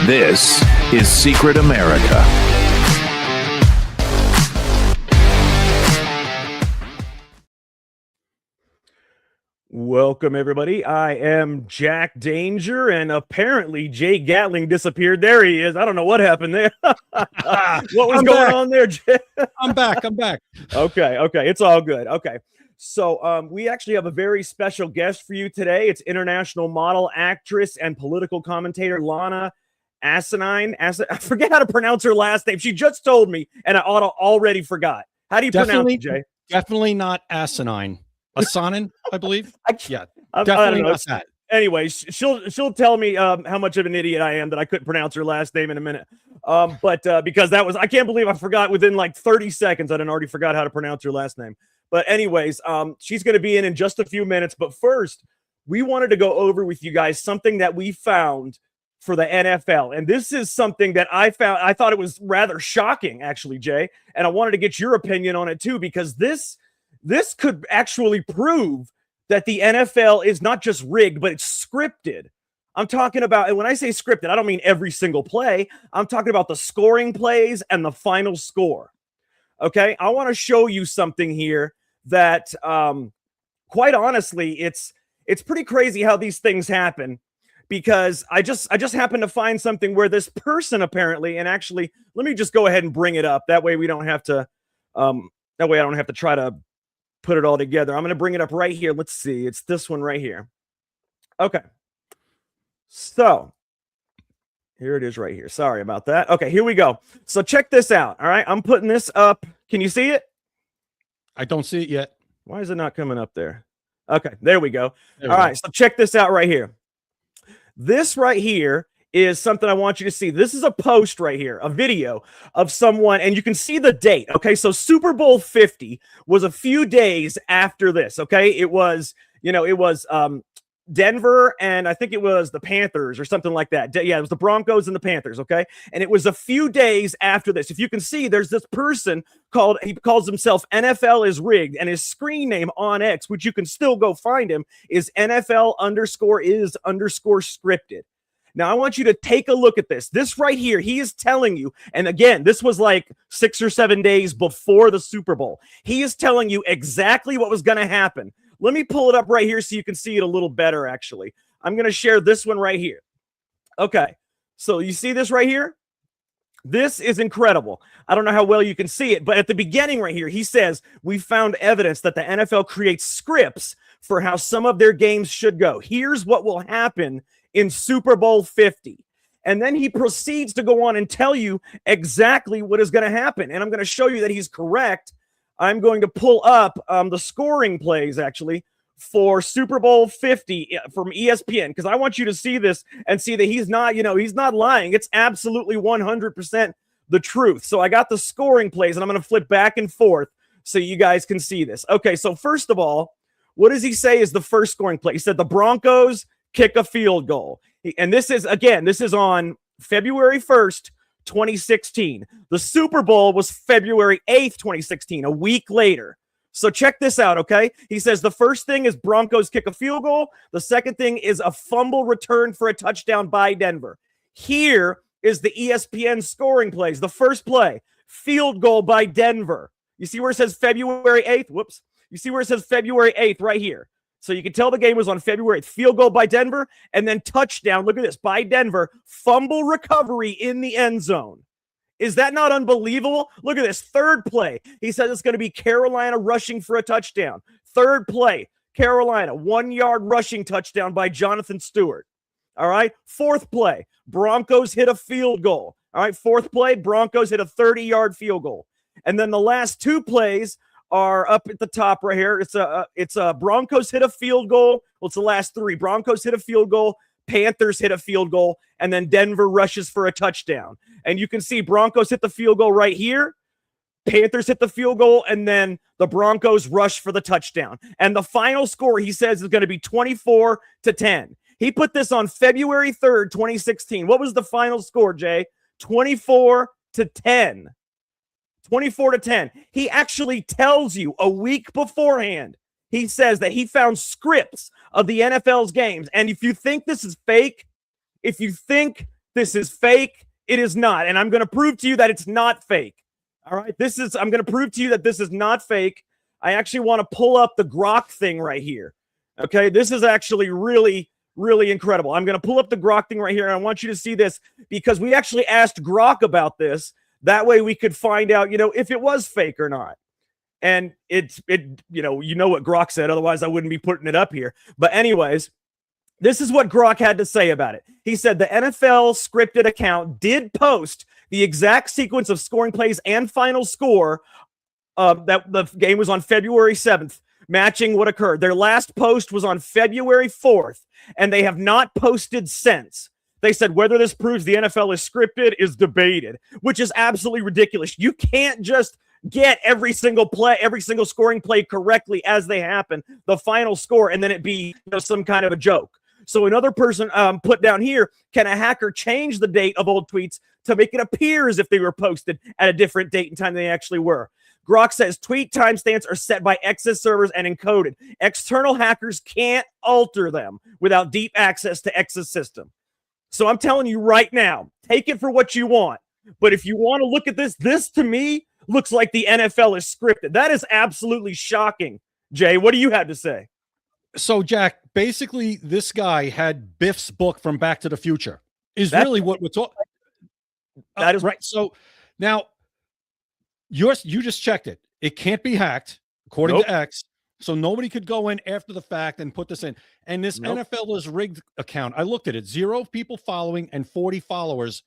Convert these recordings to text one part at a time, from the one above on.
This is Secret America. Welcome, everybody. I am Jack Danger, and apparently Jay Gatling disappeared. There he is. I don't know what happened there. What was going on there, Jay? I'm back. Okay. It's all good. Okay. So we actually have a very special guest for you today. It's international model, actress, and political commentator Lana Asanin. I forget how to pronounce her last name. She just told me, and I already forgot. How do you pronounce it, Jay? Definitely not asinine. Asanin, I believe. Yeah, definitely not that. Anyway, she'll tell me how much of an idiot I am that I couldn't pronounce her last name in a minute. But because I can't believe I forgot within like 30 seconds. I didn't already forgot how to pronounce her last name. But anyways, she's going to be in just a few minutes. But first, we wanted to go over with you guys something that we found for the NFL. And this is something that I found. I thought it was rather shocking, actually, Jay. And I wanted to get your opinion on it too, because this could actually prove that the NFL is not just rigged, but it's scripted. I'm talking about, and when I say scripted, I don't mean every single play. I'm talking about the scoring plays and the final score. Okay, I want to show you something here that, quite honestly, it's pretty crazy how these things happen. Because I just happened to find something where this person apparently, and actually, let me just go ahead and bring it up. That way we don't have to. That way I don't have to try to put it all together. I'm going to bring it up right here. Let's see. It's this one right here. Okay. So here it is right here. Sorry about that. Okay, here we go. So check this out. All right. I'm putting this up. Can you see it? I don't see it yet. Why is it not coming up there? Okay, there we go. All right. So check this out right here. This right here is something I want you to see. This is a post right here, a video of someone, and you can see the date. Okay, so Super Bowl 50 was a few days after this. Okay, it was Denver, and I think it was the Panthers or something like that. Yeah, it was the Broncos and the Panthers. Okay, and it was a few days after this. If you can see, there's this person he calls himself NFL is rigged, and his screen name on X, which you can still go find him, is NFL_is_scripted. Now, I want you to take a look at this. This right here, he is telling you, and again, this was like 6 or 7 days before the Super Bowl. He is telling you exactly what was going to happen. Let me pull it up right here so you can see it a little better, actually. I'm going to share this one right here. Okay, so you see this right here? This is incredible. I don't know how well you can see it, but at the beginning right here, he says, we found evidence that the NFL creates scripts for how some of their games should go. Here's what will happen in Super Bowl 50. And then he proceeds to go on and tell you exactly what is going to happen. And I'm going to show you that he's correct. I'm going to pull up the scoring plays, actually, for Super Bowl 50 from ESPN, because I want you to see this and see that he's not lying. It's absolutely 100% the truth. So I got the scoring plays, and I'm going to flip back and forth so you guys can see this. Okay, so first of all, what does he say is the first scoring play? He said the Broncos kick a field goal. And this is on February 1st, 2016. The Super Bowl was February 8th, 2016, a week later. So check this out, okay? He says the first thing is Broncos kick a field goal. The second thing is a fumble return for a touchdown by Denver. Here is the ESPN scoring plays. The first play, field goal by Denver. You see where it says February 8th? Whoops. You see where it says February 8th right here. So you can tell the game was on February 8th. Field goal by Denver, and then touchdown. Look at this, by Denver. Fumble recovery in the end zone. Is that not unbelievable? Look at this. Third play. He says it's going to be Carolina rushing for a touchdown. Third play, Carolina, 1-yard rushing touchdown by Jonathan Stewart. All right. Fourth play, Broncos hit a field goal. All right. Fourth play, Broncos hit a 30-yard field goal. And then the last two plays are up at the top right here. It's a Broncos hit a field goal. Well, it's the last three. Broncos hit a field goal. Panthers hit a field goal, and then Denver rushes for a touchdown. And you can see Broncos hit the field goal right here. Panthers hit the field goal, and then the Broncos rush for the touchdown. And the final score, he says, is going to be 24-10. He put this on February 3rd, 2016. What was the final score, Jay? 24-10. 24-10. He actually tells you a week beforehand. He says that he found scripts of the NFL's games. And if you think this is fake, if you think this is fake. It is not. And I'm going to prove to you that it's not fake. All right. I'm going to prove to you that this is not fake. I actually want to pull up the Grok thing right here. Okay. This is actually really, really incredible. I'm going to pull up the Grok thing right here. And I want you to see this because we actually asked Grok about this. That way we could find out, if it was fake or not. And you know what Grok said. Otherwise, I wouldn't be putting it up here. But anyways, this is what Grok had to say about it. He said the NFL scripted account did post the exact sequence of scoring plays and final score that the game was on February 7th, matching what occurred. Their last post was on February 4th, and they have not posted since. They said whether this proves the NFL is scripted is debated, which is absolutely ridiculous. You can't just get every single scoring play correctly as they happen, the final score, and then it be some kind of a joke. So another person put down here, can a hacker change the date of old tweets to make it appear as if they were posted at a different date and time than they actually were? Grok says tweet timestamps are set by X's servers and encoded. External hackers can't alter them without deep access to X's system. So I'm telling you right now, take it for what you want. But if you want to look at this to me looks like the NFL is scripted. That is absolutely shocking. Jay, what do you have to say? So, Jack, basically, this guy had Biff's book from Back to the Future. Really what we're talking. That is right. So now, you just checked it. It can't be hacked, according to X. So nobody could go in after the fact and put this in. And this NFL is rigged account, I looked at it. 0 people following and 40 followers.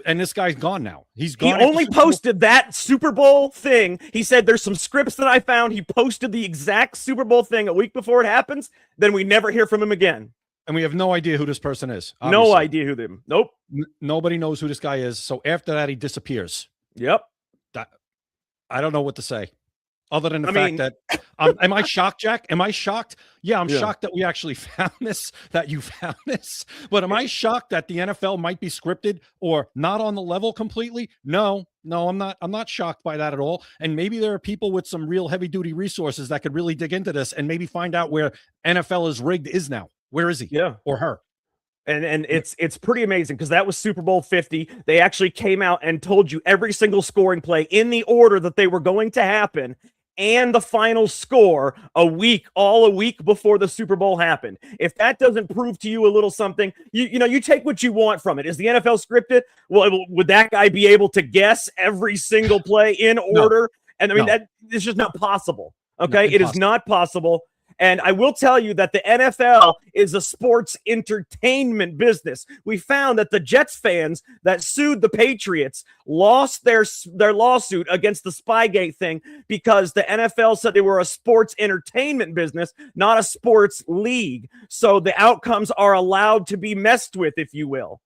And this guy's gone now. He's gone. He only posted that Super Bowl thing. He said there's some scripts that I found. He posted the exact Super Bowl thing a week before it happens. Then we never hear from him again. And we have no idea who this person is. Obviously. No idea who them. Nope. Nobody knows who this guy is. So after that, he disappears. Yep. I don't know what to say. Other than the fact that, am I shocked, Jack? Am I shocked? Yeah, I'm shocked that we actually found this, that you found this. But am I shocked that the NFL might be scripted or not on the level completely? No, I'm not. I'm not shocked by that at all. And maybe there are people with some real heavy-duty resources that could really dig into this and maybe find out where NFL is rigged is now. Where is he? Yeah. Or her? And it's pretty amazing because that was Super Bowl 50. They actually came out and told you every single scoring play in the order that they were going to happen. And the final score a week before the Super Bowl happened. If that doesn't prove to you a little something, you take what you want from it. Is the NFL scripted? Well, would that guy be able to guess every single play in order? And I mean, that it's just not possible. Okay, it is not possible. And I will tell you that the NFL is a sports entertainment business. We found that the Jets fans that sued the Patriots lost their lawsuit against the Spygate thing because the NFL said they were a sports entertainment business, not a sports league. So the outcomes are allowed to be messed with, if you will.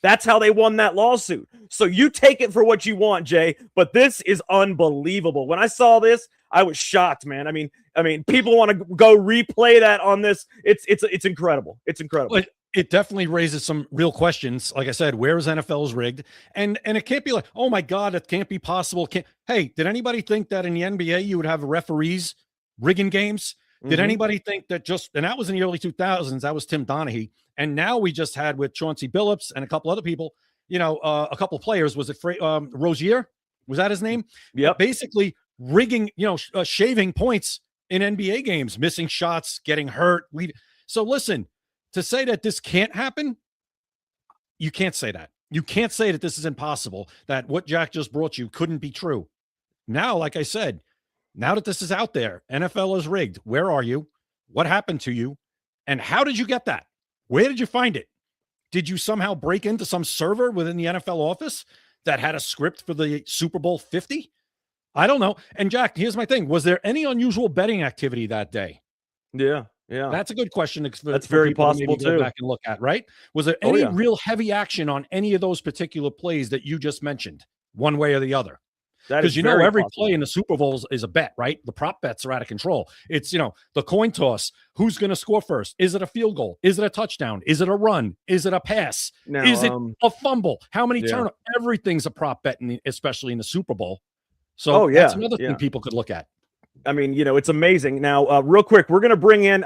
That's how they won that lawsuit. So you take it for what you want, Jay, but this is unbelievable. When I saw this, I was shocked, man. I mean, people want to go replay that on this. It's incredible. It's incredible. It definitely raises some real questions. Like I said, where is NFL's rigged? And it can't be like, oh my God, it can't be possible. Hey, did anybody think that in the NBA you would have referees rigging games? Did anybody think that and that was in the early 2000s, that was Tim Donaghy. And now we just had with Chauncey Billups and a couple other people, a couple of players. Was it Rozier? Was that his name? Yeah. Basically rigging, shaving points in NBA games, missing shots, getting hurt. So listen, to say that this can't happen, you can't say that. You can't say that this is impossible, that what Jack just brought you couldn't be true. Now, like I said, now that this is out there, NFL is rigged. Where are you? What happened to you? And how did you get that? Where did you find it? Did you somehow break into some server within the NFL office that had a script for the Super Bowl 50? I don't know. And Jack, here's my thing. Was there any unusual betting activity that day? Yeah. That's a good question. That's very possible to go back and look at, right? Was there any real heavy action on any of those particular plays that you just mentioned, one way or the other? Because every play in the Super Bowl is a bet, right? The prop bets are out of control. It's, the coin toss. Who's going to score first? Is it a field goal? Is it a touchdown? Is it a run? Is it a pass? Now, is it a fumble? How many turnovers? Everything's a prop bet, especially in the Super Bowl. So that's another thing people could look at. I mean, it's amazing. Now, real quick, we're going to bring in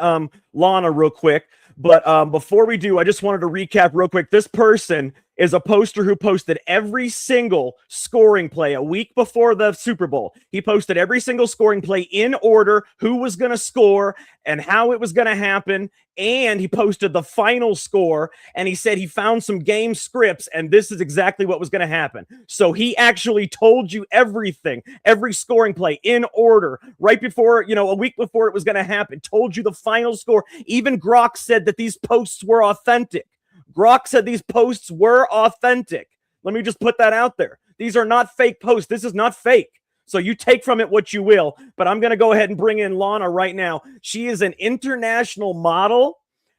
Lana real quick. But before we do, I just wanted to recap real quick. This person is a poster who posted every single scoring play a week before the Super Bowl. He posted every single scoring play in order, who was going to score and how it was going to happen. And he posted the final score, and he said he found some game scripts, and this is exactly what was going to happen. So he actually told you everything, every scoring play in order, right before, a week before it was going to happen, told you the final score. Even Grok said that these posts were authentic. Grok said these posts were authentic. Let me just put that out there. These are not fake posts. This is not fake. So you take from it what you will, but I'm going to go ahead and bring in Lana right now. She is an international model,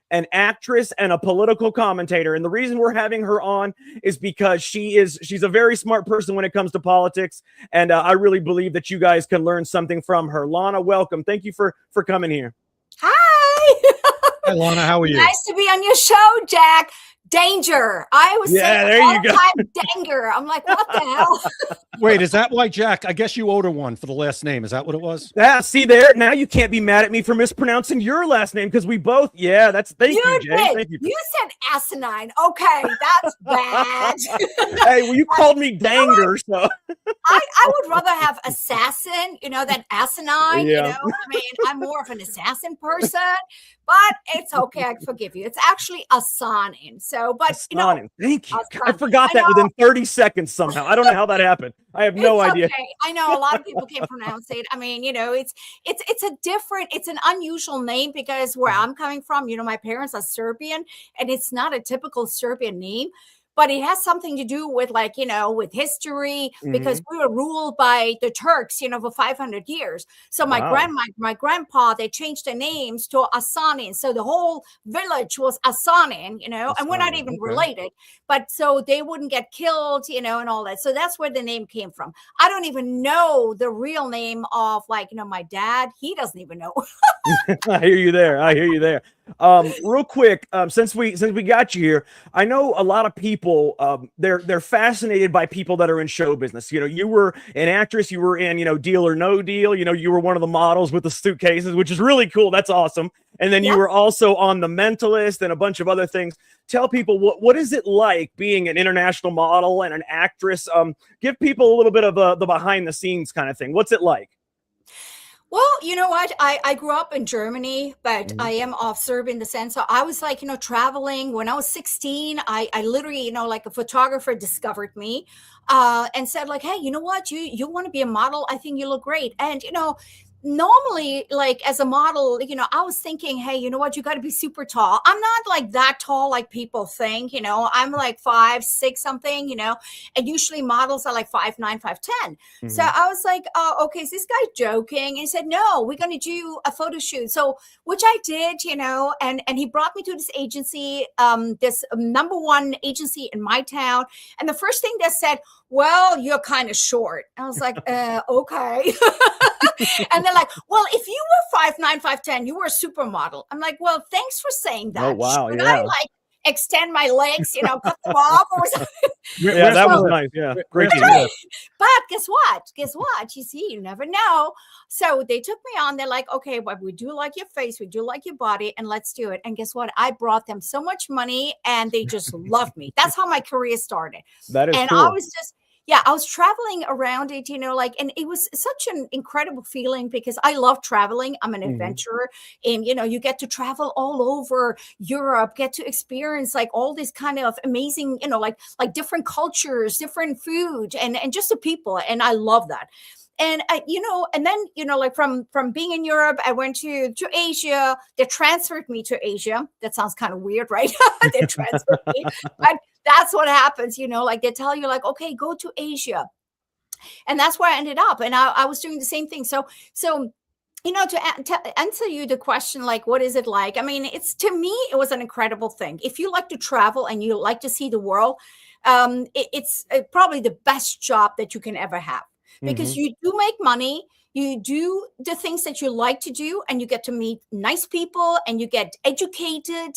an actress, and a political commentator. And the reason we're having her on is because she's a very smart person when it comes to politics. And I really believe that you guys can learn something from her. Lana, welcome. Thank you for coming here. Hi. Hi, Lana. How are you? Nice to be on your show, Jack. Danger. I was saying there all you the go. time, Danger. I'm like, what the hell? Wait, is that why, Jack? I guess you owed her one for the last name. Is that what it was? Yeah, see there. Now you can't be mad at me for mispronouncing your last name because we both. Yeah, thank you, Jay. Did. Thank you. You said asinine. Okay, that's bad. Hey, well, you called me Danger, so I would rather have assassin, than asinine. Yeah. I mean, I'm more of an assassin person, but it's okay. I forgive you. It's actually Asanin. So, but Asanin. Thank you. Asanin. I forgot that within 30 seconds somehow. I don't know how that happened. I have no idea. Okay. I know a lot of people can't pronounce it. I mean, it's an unusual name because where I'm coming from, my parents are Serbian, and it's not a typical Serbian name. But it has something to do with with history, because we were ruled by the Turks, for 500 years. So my grandpa, they changed their names to Asanin. So the whole village was Asanin, and we're not even related. But so they wouldn't get killed, and all that. So that's where the name came from. I don't even know the real name of my dad. He doesn't even know. I hear you there. Real quick, since we got you here, I know a lot of people, they're fascinated by people that are in show business. You were an actress, you were in, Deal or No Deal, you were one of the models with the suitcases, which is really cool. That's awesome. And then you were also on The Mentalist and a bunch of other things. Tell people what is it like being an international model and an actress? Give people a little bit of the behind the scenes kind of thing. What's it like? Well, you know what? I grew up in Germany, but I am of Serbian descent. So I was traveling when I was 16. I literally, like a photographer discovered me and said hey, you know what? You want to be a model? I think you look great. And, normally, as a model, I was thinking, hey, you know what? You got to be super tall. I'm not that tall like people think, I'm 5'6" something, and usually models are 5'9", 5'10". So I was like, oh, okay, is this guy joking? And he said, no, we're going to do a photo shoot. So, which I did, and he brought me to this agency, this number one agency in my town. And the first thing they said, well, you're kind of short. I was like, okay. And they're like, well, if you were 5'9", 5'10", you were a supermodel. I'm like, well, thanks for saying that. Oh, wow. Should yeah. I extend my legs, cut them off or something? Yeah, that was nice. Yeah. Great. But guess what? You see, you never know. So they took me on. They're like, okay, but we do like your face. We do like your body, and let's do it. And guess what? I brought them so much money, and they just loved me. That's how my career started. That is cool. I was just... yeah, I was traveling around it, and it was such an incredible feeling because I love traveling. I'm an adventurer, and, you get to travel all over Europe, get to experience all this kind of amazing, like different cultures, different food, and just the people. And I love that. And and then from being in Europe, I went to Asia. They transferred me to Asia. That sounds kind of weird, right? They transferred me, but that's what happens. They tell you okay, go to Asia, and that's where I ended up. And I was doing the same thing. So to answer you the question, what is it like? I mean, to me, it was an incredible thing. If you like to travel and you like to see the world, it's probably the best job that you can ever have. Because you do make money, you do the things that you like to do, and you get to meet nice people, and you get educated,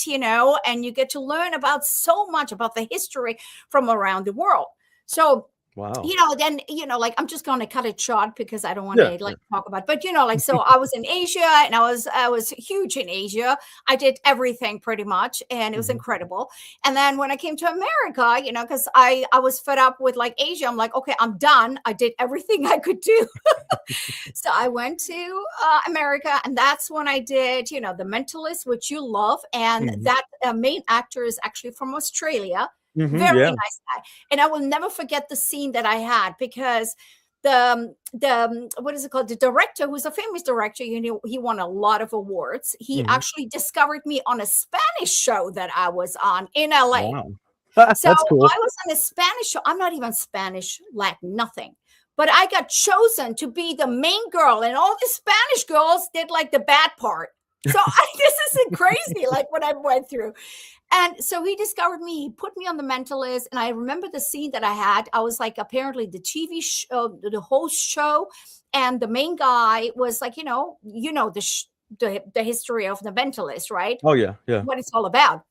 and you get to learn about so much about the history from around the world. So Wow. Then, like, I'm just going to cut it short because I don't want to talk about, but like, so I was in Asia, and I was huge in Asia. I did everything pretty much, and it was incredible. And then when I came to America, because I was fed up with like Asia, I'm like, okay, I'm done. I did everything I could do. So I went to America, and that's when I did, The Mentalist, which you love. And that main actor is actually from Australia. Very nice guy. And I will never forget the scene that I had, because the what is it called? The director, who's a famous director, he won a lot of awards. He actually discovered me on a Spanish show that I was on in LA. Wow. So That's cool. I was on a Spanish show. I'm not even Spanish, like nothing. But I got chosen to be the main girl, and all the Spanish girls did like the bad part. So this isn't crazy, like what I went through. And so he discovered me, he put me on The Mentalist. And I remember the scene that I had. I was like, apparently the TV show, the host show. And the main guy was like, the history of The Mentalist, right? Oh, yeah. Yeah. What it's all about.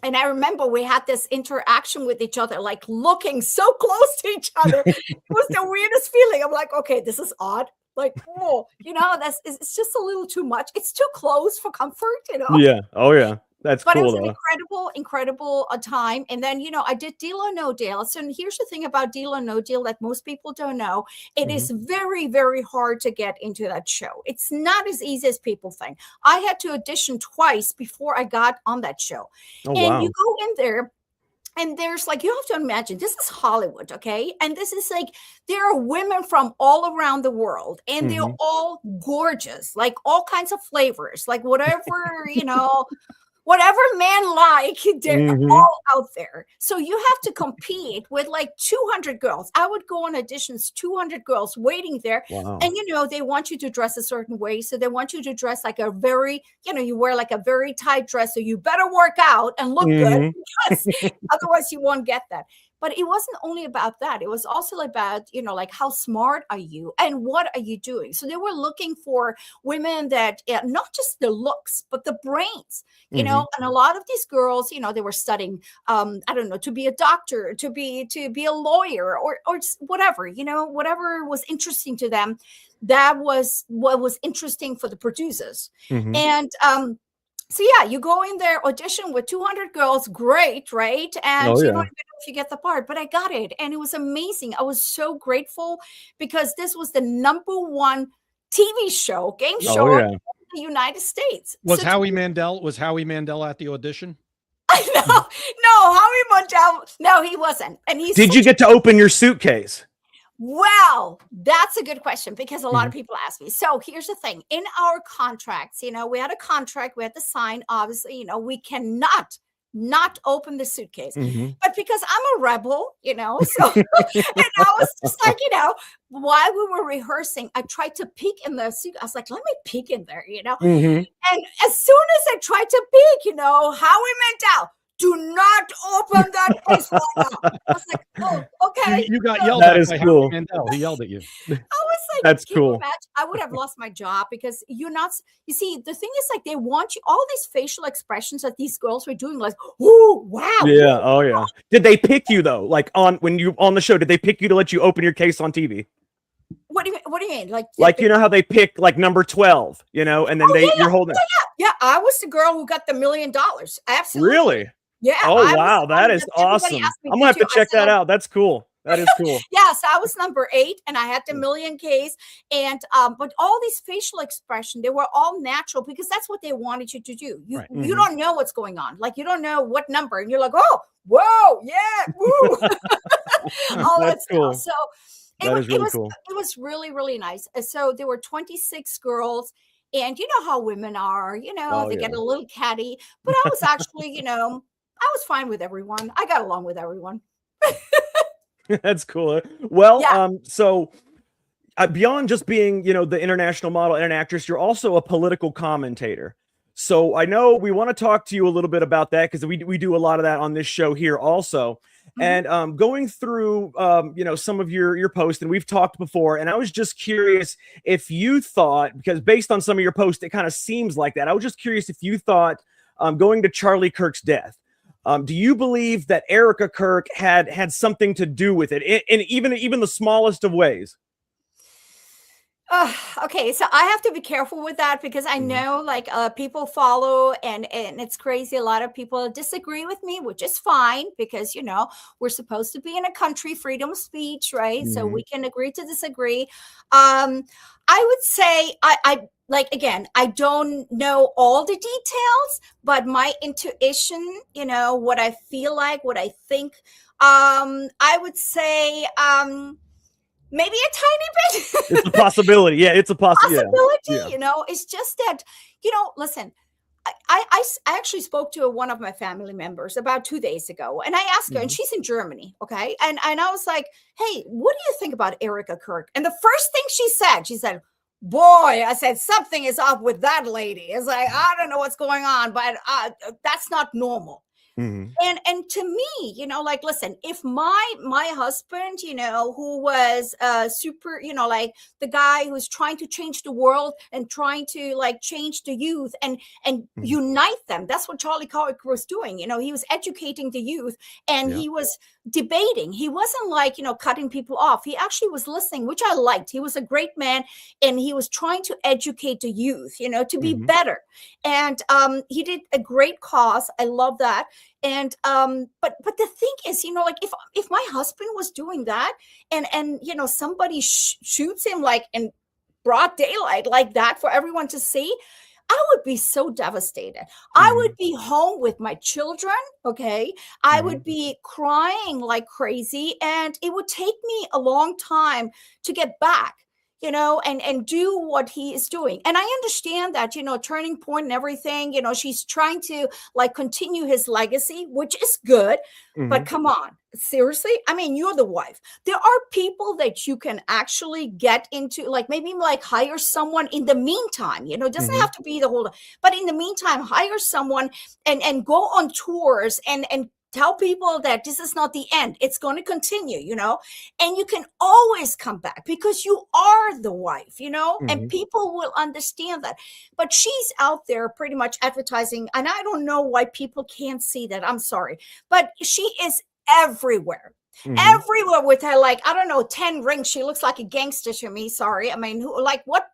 And I remember we had this interaction with each other, like looking so close to each other. It was the weirdest feeling. I'm like, okay, this is odd. Like, it's just a little too much. It's too close for comfort, Yeah. Oh, yeah. That's but cool. It was an incredible time. And then, I did Deal or No Deal. So here's the thing about Deal or No Deal that most people don't know. It is very, very hard to get into that show. It's not as easy as people think. I had to audition twice before I got on that show. Oh, and wow. you go in there, and there's like, you have to imagine, this is Hollywood, okay? And this is like, there are women from all around the world, and they're all gorgeous, like all kinds of flavors, like whatever, whatever men like, they're all out there. So you have to compete with like 200 girls. I would go on auditions, 200 girls waiting there. Wow. And, they want you to dress a certain way. So they want you to dress like a very, you wear like a very tight dress. So you better work out and look good, because otherwise you won't get that. But it wasn't only about that. It was also about, like, how smart are you and what are you doing? So they were looking for women that, not just the looks, but the brains, and a lot of these girls, they were studying, I don't know, to be a doctor, to be a lawyer, or whatever, whatever was interesting to them. That was what was interesting for the producers. And, so yeah, you go in there, audition with 200 girls, great, right? And you don't even know if you get the part, but I got it, and it was amazing. I was so grateful, because this was the #1 TV show, game show in the United States. Was Howie Mandel at the audition? No, Howie Mandel, no, he wasn't. And Did you get to open your suitcase? Well, that's a good question, because a lot of people ask me. So here's the thing. In our contracts, we had a contract we had to sign. Obviously, we cannot not open the suitcase. But because I'm a rebel, so and I was just like, while we were rehearsing, I tried to peek in the suit. I was like, let me peek in there, And as soon as I tried to peek, Howie Mandel, do not open that case right now. I was like, oh, okay. You got yelled at by cool. Howie Mandel. He yelled at you. I was like, that's cool. I would have lost my job, because you see, the thing is, like, they want you, all these facial expressions that these girls were doing, like, oh, wow. Yeah. Oh, yeah. Did they pick you, though? Like, when you on the show, did they pick you to let you open your case on TV? What do you mean? Like, how they pick like number 12, and then you're holding. Yeah. I was the girl who got the $1 million. Absolutely. Really? Yeah. Oh, wow. That is awesome. I'm going to have to check that out. That's cool. That is cool. Yes, I was number 8, and I had the $1 million case. And but all these facial expressions, they were all natural, because that's what they wanted you to do. You don't know what's going on. Like, you don't know what number, and you're like, oh, whoa, yeah, woo. All that cool. stuff. So cool. It was really, really nice. So there were 26 girls. And you know how women are, they get a little catty. But I was actually, I was fine with everyone. I got along with everyone. That's cool. Well, Yeah. So beyond just being, the international model and an actress, you're also a political commentator. So I know we want to talk to you a little bit about that, because we do a lot of that on this show here also. And going through, some of your posts, and we've talked before, and I was just curious if you thought, because based on some of your posts, it kind of seems like that. I was just curious if you thought going to Charlie Kirk's death, Do you believe that Erica Kirk had something to do with it, in even the smallest of ways? Okay, so I have to be careful with that because I know like people follow and it's crazy. A lot of people disagree with me, which is fine because we're supposed to be in a country, freedom of speech, right? So we can agree to disagree. I would say I like, again, I don't know all the details, but my intuition, what I feel like, what I think, I would say maybe a tiny bit. It's a possibility. Yeah, it's a possibility. Yeah. It's just that, listen, I actually spoke to one of my family members about 2 days ago, and I asked her, and she's in Germany, okay? And I was like, hey, what do you think about Erica Kirk? And the first thing she said, boy, I said, something is up with that lady. It's like, I don't know what's going on, but that's not normal. And to me, like, listen, if my husband, who was super, like the guy who's trying to change the world and trying to like change the youth and unite them. That's what Charlie Kirk was doing. He was educating the youth and he was debating. He wasn't like, cutting people off. He actually was listening, which I liked. He was a great man and he was trying to educate the youth, to be better. And he did a great cause. I love that. And but the thing is, like if my husband was doing that and somebody shoots him like in broad daylight like that for everyone to see, I would be so devastated. I would be home with my children. Okay. I would be crying like crazy and it would take me a long time to get back, and do what he is doing. And I understand that, turning point and everything, she's trying to like continue his legacy, which is good, but come on, seriously. I mean, you're the wife. There are people that you can actually get into, like maybe like hire someone in the meantime, it doesn't have to be the whole, but in the meantime, hire someone and go on tours and tell people that this is not the end. It's going to continue, and you can always come back because you are the wife, and people will understand that. But she's out there pretty much advertising. And I don't know why people can't see that. I'm sorry, but she is everywhere. Everywhere with her, like, I don't know, 10 rings. She looks like a gangster to me. Sorry. I mean, what?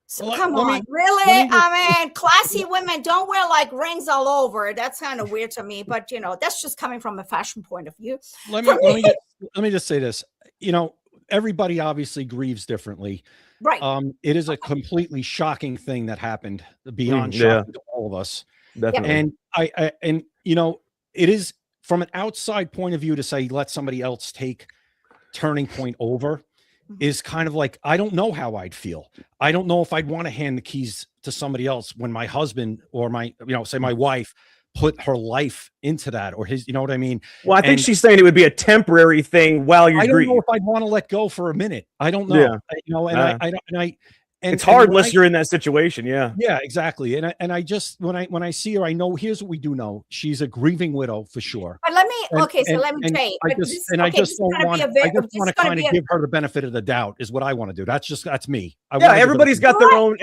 So come on, really? I mean, classy women don't wear like rings all over. That's kind of weird to me, but that's just coming from a fashion point of view. Let me just say this. Everybody obviously grieves differently. Right. It is a completely shocking thing that happened, beyond shocking to all of us. Definitely. And it is from an outside point of view to say let somebody else take Turning Point over is kind of like, I don't know how I'd feel. I don't know if I'd want to hand the keys to somebody else when my husband or my, say my wife put her life into that, or his, you know what I mean? Well, I think she's saying it would be a temporary thing while you're grieving. I don't know if I'd want to let go for a minute. I don't know. And it's hard unless you're in that situation. Yeah, exactly. And I just, when I see her, I know, here's what we do know. She's a grieving widow for sure. But let me tell you. I just want to kind of give her the benefit of the doubt is what I want to do. That's me. Everybody's got their own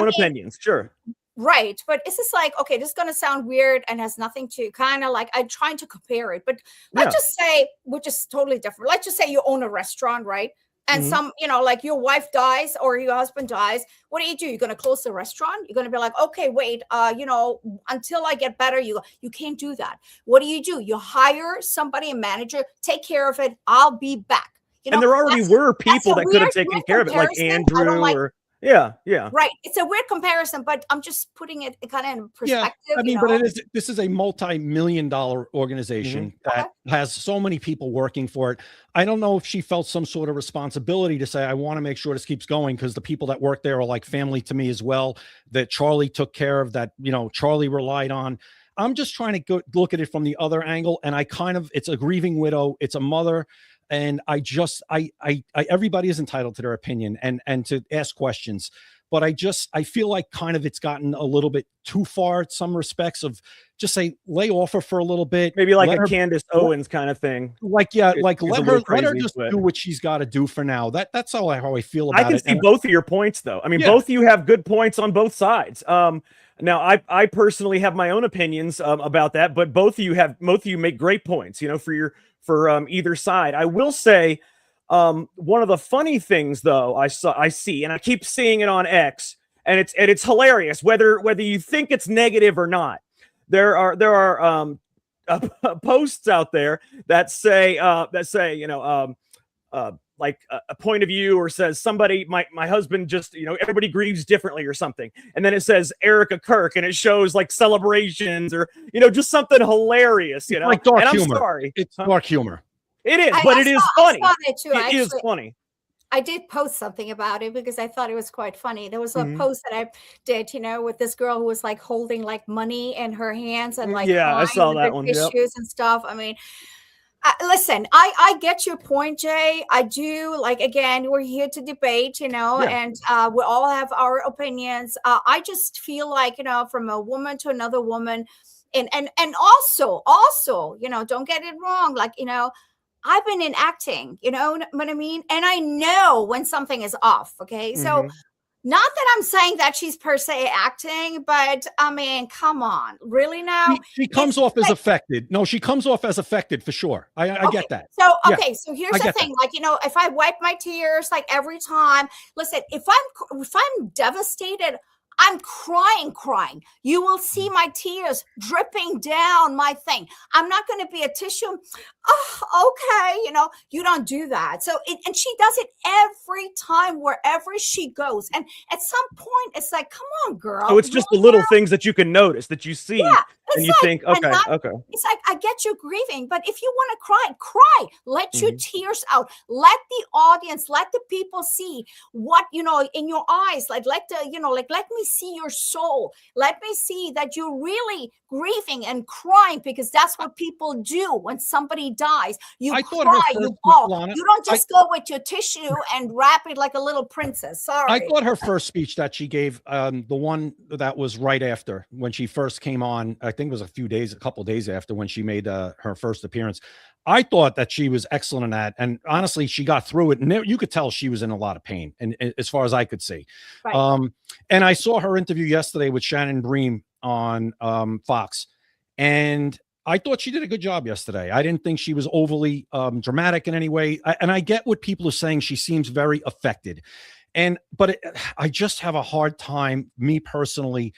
opinions. Sure. Right. But it's just like, okay, this is going to sound weird and has nothing to kind of like, I'm trying to compare it, but let's just say, which is totally different. Let's just say you own a restaurant, right? And some, like your wife dies or your husband dies. What do? You're going to close the restaurant. You're going to be like, okay, wait, until I get better, you can't do that. What do? You hire somebody, a manager, take care of it. I'll be back. And there already were people that could have taken care of it, like Andrew or. Yeah. Right. It's a weird comparison, but I'm just putting it kind of in perspective. Yeah, I mean, but this is a multi-million-dollar organization that has so many people working for it. I don't know if she felt some sort of responsibility to say, I want to make sure this keeps going because the people that work there are like family to me as well, that Charlie took care of, that, Charlie relied on. I'm just trying to look at it from the other angle. And it's a grieving widow. It's a mother. And I everybody is entitled to their opinion and to ask questions, but I feel like kind of it's gotten a little bit too far in some respects of just say, lay off her for a little bit. Maybe like a Candace Owens kind of thing. Like, let her just do what she's got to do for now. That's how I feel about it. I can see both of your points though. I mean, both of you have good points on both sides. Now, I personally have my own opinions about that, but both of you make great points, for either side. I will say, one of the funny things though I see, and I keep seeing it on X, and it's hilarious whether you think it's negative or not. There are posts out there that say like a point of view, or says somebody, my husband just, everybody grieves differently or something. And then it says Erica Kirk, and it shows like celebrations, or, just something hilarious, Like dark and I'm humor. sorry. It's dark humor. It is, but it is funny. I saw that too. It is funny. I did post something about it because I thought it was quite funny. There was a Mhm. post that I did, with this girl who was like holding like money in her hands and like Yeah, I crying saw with that her one. Yep. tissues and stuff. I mean, listen, I get your point, Jay. I do. Like, again, we're here to debate, and we all have our opinions. I just feel like, from a woman to another woman, and also, don't get it wrong. Like, I've been in acting, you know what I mean? And I know when something is off. Okay. So Mhm. not that I'm saying that she's per se acting, but I mean, come on, really now? She comes off as affected. No, she comes off as affected for sure. I get that. So, Yeah, okay. So here's I the get thing. Like, if I wipe my tears, like every time, listen, if I'm devastated, I'm crying. You will see my tears dripping down my thing. I'm not going to be a tissue. Oh, okay. You don't do that. So, and she does it every time, wherever she goes. And at some point, it's like, come on, girl. So it's just the little things that you can notice, that you see, and you think, okay. It's like, I get you grieving, but if you want to cry. Let your tears out. Let the audience, let the people see what, in your eyes. Like, let me see your soul. Let me see that you're really grieving and crying, because that's what people do when somebody dies. You cry, you bawl. Lana, You don't just go with your tissue and wrap it like a little princess. Sorry. I thought her first speech that she gave, the one that was right after when she first came on, I think it was a couple days after when she made her first appearance. I thought that she was excellent in that. And honestly, she got through it. And you could tell she was in a lot of pain, and as far as I could see. Right. And I saw her interview yesterday with Shannon Bream on Fox. And I thought she did a good job yesterday. I didn't think she was overly dramatic in any way. And I get what people are saying. She seems very affected. But I just have a hard time, me personally,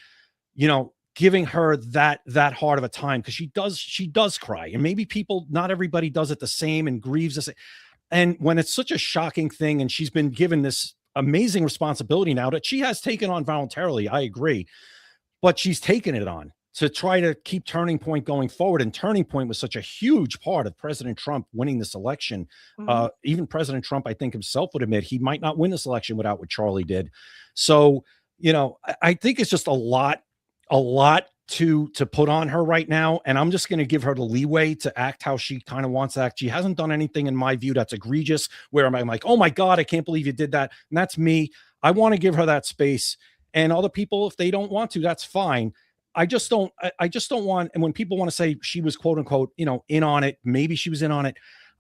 giving her that hard of a time, because she does cry, and maybe not everybody does it the same and grieves the same. And when it's such a shocking thing, and she's been given this amazing responsibility now that she has taken on voluntarily, I agree, but she's taken it on to try to keep Turning Point going forward. And Turning Point was such a huge part of President Trump winning this election. Even President Trump, I think himself would admit he might not win this election without what Charlie did. So, I think it's just a lot to put on her right now. And I'm just going to give her the leeway to act how she kind of wants to act. She hasn't done anything, in my view, that's egregious, where I'm like, oh my God, I can't believe you did that. And that's me. I want to give her that space. And other people, if they don't want to, that's fine. I just don't want, and when people want to say she was quote unquote, in on it, maybe she was in on it.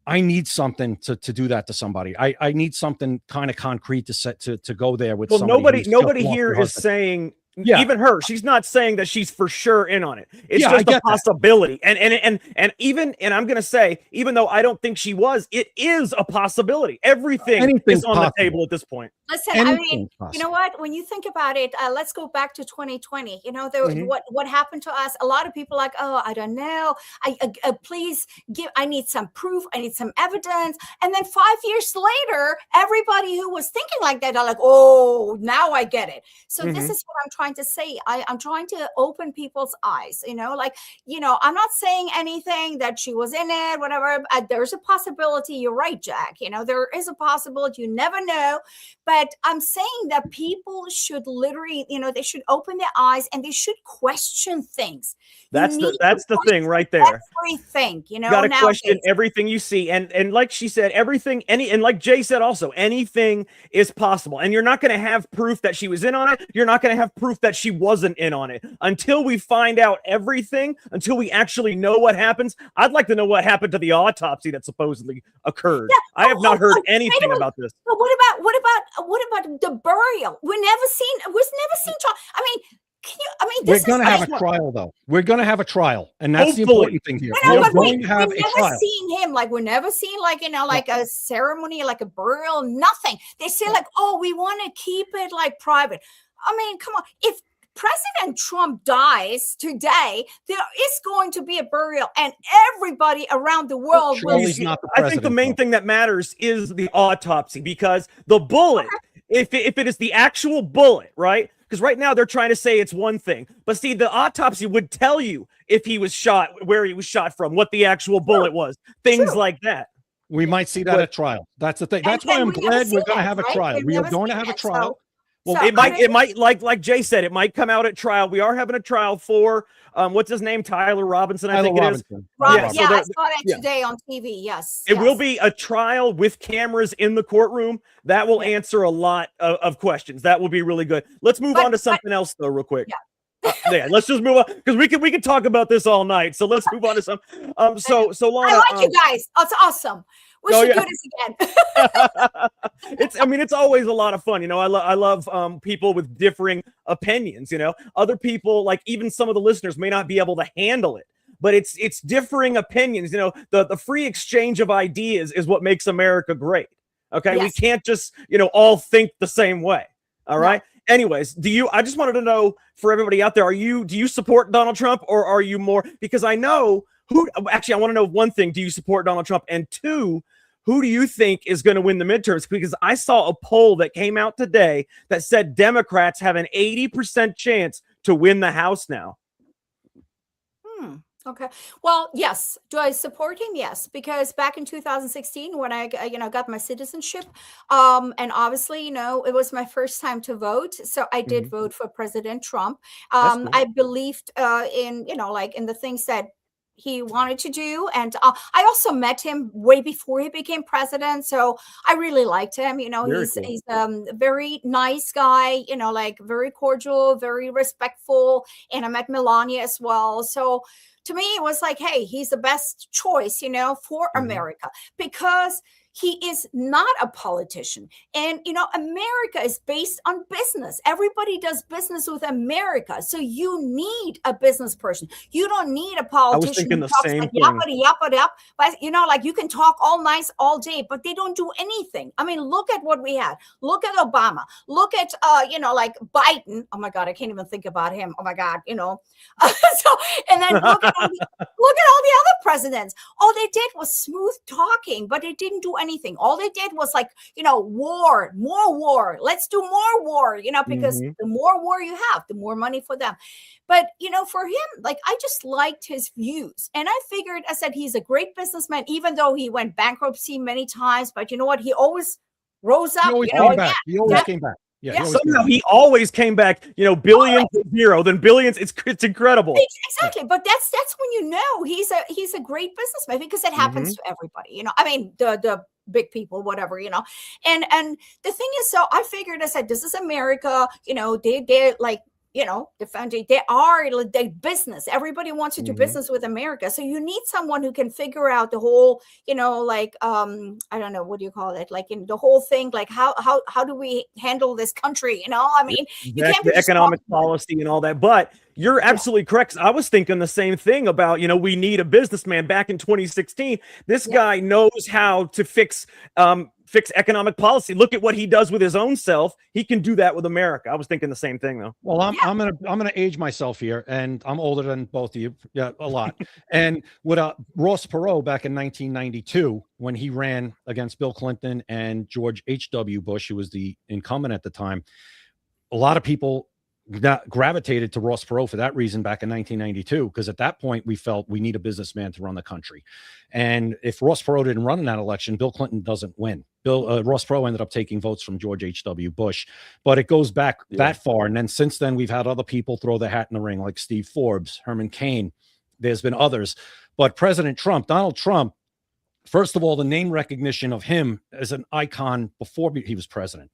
I need something to do that to somebody. I need something kind of concrete to go there with. Well, nobody here is saying, even her, she's not saying that she's for sure in on it. It's just a possibility. And I'm going to say, even though I don't think she was, it is a possibility. Everything is on the table at this point. Listen, I mean, you know what? When you think about it, let's go back to 2020. What happened to us? A lot of people like, oh, I don't know. Please I need some proof. I need some evidence. And then 5 years later, everybody who was thinking like that are like, oh, now I get it. So this is what I'm trying to say. I'm trying to open people's eyes. I'm not saying anything that she was in it, whatever. There's a possibility. You're right, Jack. There is a possibility. You never know. But I'm saying that people should literally, they should open their eyes and they should question things. That's the thing right there. Everything, you got to question everything you see. And like she said, and like Jay said also, anything is possible. And you're not going to have proof that she was in on it. You're not going to have proof that she wasn't in on it until we find out everything, until we actually know what happens. I'd like to know what happened to the autopsy that supposedly occurred. I have not heard anything about this. But what about the burial? We've never seen. I mean, I mean, We're this going is to have a trial, though. We're going to have a trial, and that's the Hopefully. important thing here. I know, We're but going to have we've a never trial. seen him, like, we're never seen, like, like a ceremony, like a burial, nothing. They say, like, oh, we want to keep it, like, private. I mean, come on. If President Trump dies today, there is going to be a burial, and everybody around the world will He's see. not the I think the president, main though. thing that matters is the autopsy, because the bullet, if it is the actual bullet, right? Because right now they're trying to say it's one thing, but see, the autopsy would tell you if he was shot, where he was shot from, what the actual bullet was, things like that. We might see that at trial. That's the thing. That's why I'm glad we're going to have a trial. We are going to have a trial. Well, it might, like Jay said, it might come out at trial. We are having a trial for what's his name, Tyler Robinson, I think it is. I saw that today on TV. Yes, it will be a trial with cameras in the courtroom. That will answer a lot of questions. That will be really good. Let's move on to something else, though, real quick. Let's just move on, because we can talk about this all night. So let's move on to some. So Lana, I like you guys. It's awesome. We should do this again. It's always a lot of fun. You know, I love people with differing opinions. You know, other people, like even some of the listeners, may not be able to handle it, but it's differing opinions. You know, the free exchange of ideas is what makes America great. Okay, we can't just all think the same way. All right. Anyways, I just wanted to know, for everybody out there, do you support Donald Trump, or are you more, because I know I want to know one thing: do you support Donald Trump? And two, who do you think is going to win the midterms? Because I saw a poll that came out today that said Democrats have an 80% chance to win the House now. Okay. Well, yes. Do I support him? Yes, because back in 2016, when I got my citizenship, and obviously, it was my first time to vote, so I did vote for President Trump. Cool. I believed in in the things that he wanted to do, and I also met him way before he became president, so I really liked him. He's a very nice guy, very cordial, very respectful, and I met Melania as well. So to me, it was like, hey, he's the best choice, for America, because he is not a politician. And, America is based on business. Everybody does business with America. So you need a business person. You don't need a politician. I was thinking who the talks same like thing. Yappity. But, you can talk all nice all day, but they don't do anything. I mean, look at what we had. Look at Obama. Look at, Biden. Oh, my God, I can't even think about him. Oh, my God, and then look at all the other presidents. All they did was smooth talking, but they didn't do anything. All they did was war, more war. Let's do more war, because the more war you have, the more money for them. But, for him, I just liked his views. And I figured, I said, he's a great businessman, even though he went bankruptcy many times. But you know what? He always rose up. He always came back. He always came back. Yeah, somehow he always came back, billions to zero, then billions. It's incredible. Exactly. But that's when he's a great businessman, because it happens to everybody. I mean, the big people, whatever, and the thing is, so I figured, I said, this is America, they're defending, they are the business. Everybody wants to do business with America. So you need someone who can figure out the whole, I don't know, what do you call it? In the whole thing, how do we handle this country? I mean, you can't the economic policy and all that. But you're absolutely correct. I was thinking the same thing about, we need a businessman. Back in 2016, this guy knows how to fix economic policy. Look at what he does with his own self. He can do that with America. I was thinking the same thing, though. Well, I'm gonna age myself here, and I'm older than both of you, a lot. And with Ross Perot back in 1992, when he ran against Bill Clinton and George H.W. Bush, who was the incumbent at the time, a lot of people gravitated to Ross Perot for that reason back in 1992, because at that point we felt we need a businessman to run the country. And if Ross Perot didn't run in that election, Bill Clinton doesn't win. Ross Perot ended up taking votes from George H.W. Bush, but it goes back that far. And then since then, we've had other people throw their hat in the ring, like Steve Forbes, Herman Cain. There's been others, but President Trump, Donald Trump, first of all, the name recognition of him as an icon before he was president.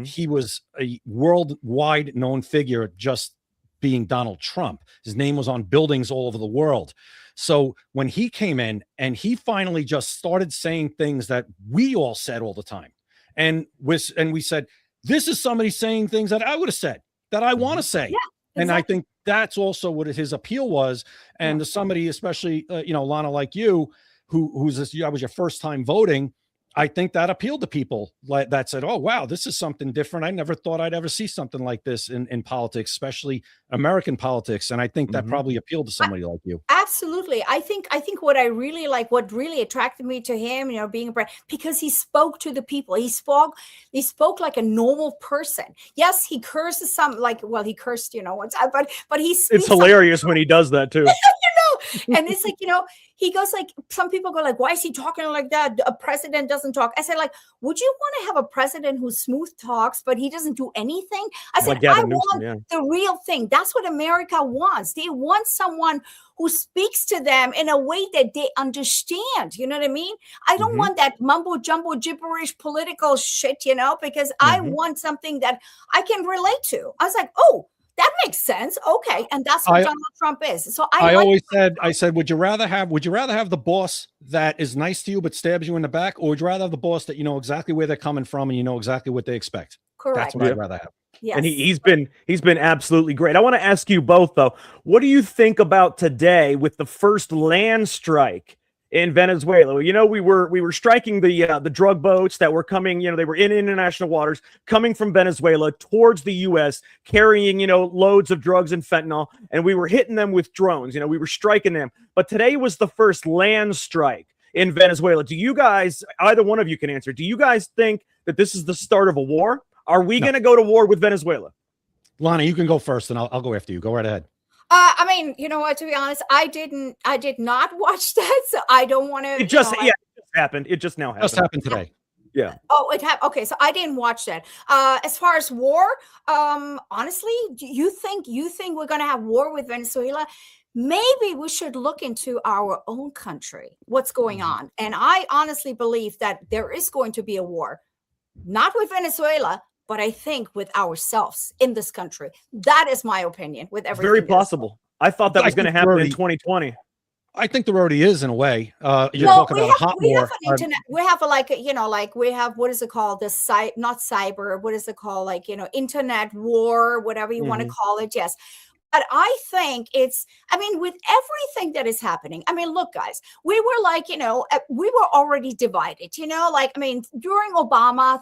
He was a worldwide known figure, just being Donald Trump. His name was on buildings all over the world. So when he came in and he finally just started saying things that we all said all the time, and we said, this is somebody saying things that I would have said, that I want to say. And I think that's also what his appeal was. And to somebody, especially, Lana, like you, who's this, that was your first time voting, I think that appealed to people that said, oh, wow, this is something different. I never thought I'd ever see something like this in politics, especially American politics. And I think that probably appealed to somebody like you. Absolutely. I think what I really like, what really attracted me to him, being a president, because he spoke to the people. He spoke like a normal person. Yes, he curses he cursed, but it's hilarious when he does that too. And it's like, he goes like, some people go like, why is he talking like that? A president doesn't talk. I said, like, would you want to have a president who smooth talks, but he doesn't do anything? I said, I want the real thing. That's what America wants. They want someone who speaks to them in a way that they understand. You know what I mean? I don't want that mumbo jumbo gibberish political shit, because I want something that I can relate to. I was like, oh, that makes sense. Okay. And that's what Donald Trump is. So I said, would you rather have the boss that is nice to you, but stabs you in the back? Or would you rather have the boss that you know exactly where they're coming from and you know exactly what they expect? Correct. That's what I'd rather have. Yes. And he's been absolutely great. I want to ask you both though, what do you think about today with the first land strike in Venezuela? We were striking the drug boats that were coming, they were in international waters coming from Venezuela towards the US, carrying, loads of drugs and fentanyl, and we were hitting them with drones. We were striking them. But today was the first land strike in Venezuela. Do you guys, either one of you can answer, do you guys think that this is the start of a war? Are we going to go to war with Venezuela? Lana, you can go first and I'll go after you. Go right ahead. I mean, you know what, to be honest, I did not watch that, so I don't want to. It just happened. It just now happened. Just happened today. Yeah. Oh, it happened. Okay, so I didn't watch that. As far as war, honestly, you think we're going to have war with Venezuela? Maybe we should look into our own country, what's going on. And I honestly believe that there is going to be a war, not with Venezuela, but I think with ourselves in this country. That is my opinion with everything. Very possible. I thought that was going to happen in 2020. I think there already is in a way. You're talking about a hot war. We have we have, what is it called? Not cyber, what is it called? Internet war, whatever you want to call it. Yes. But I think with everything that is happening, look, guys, we were we were already divided, during Obama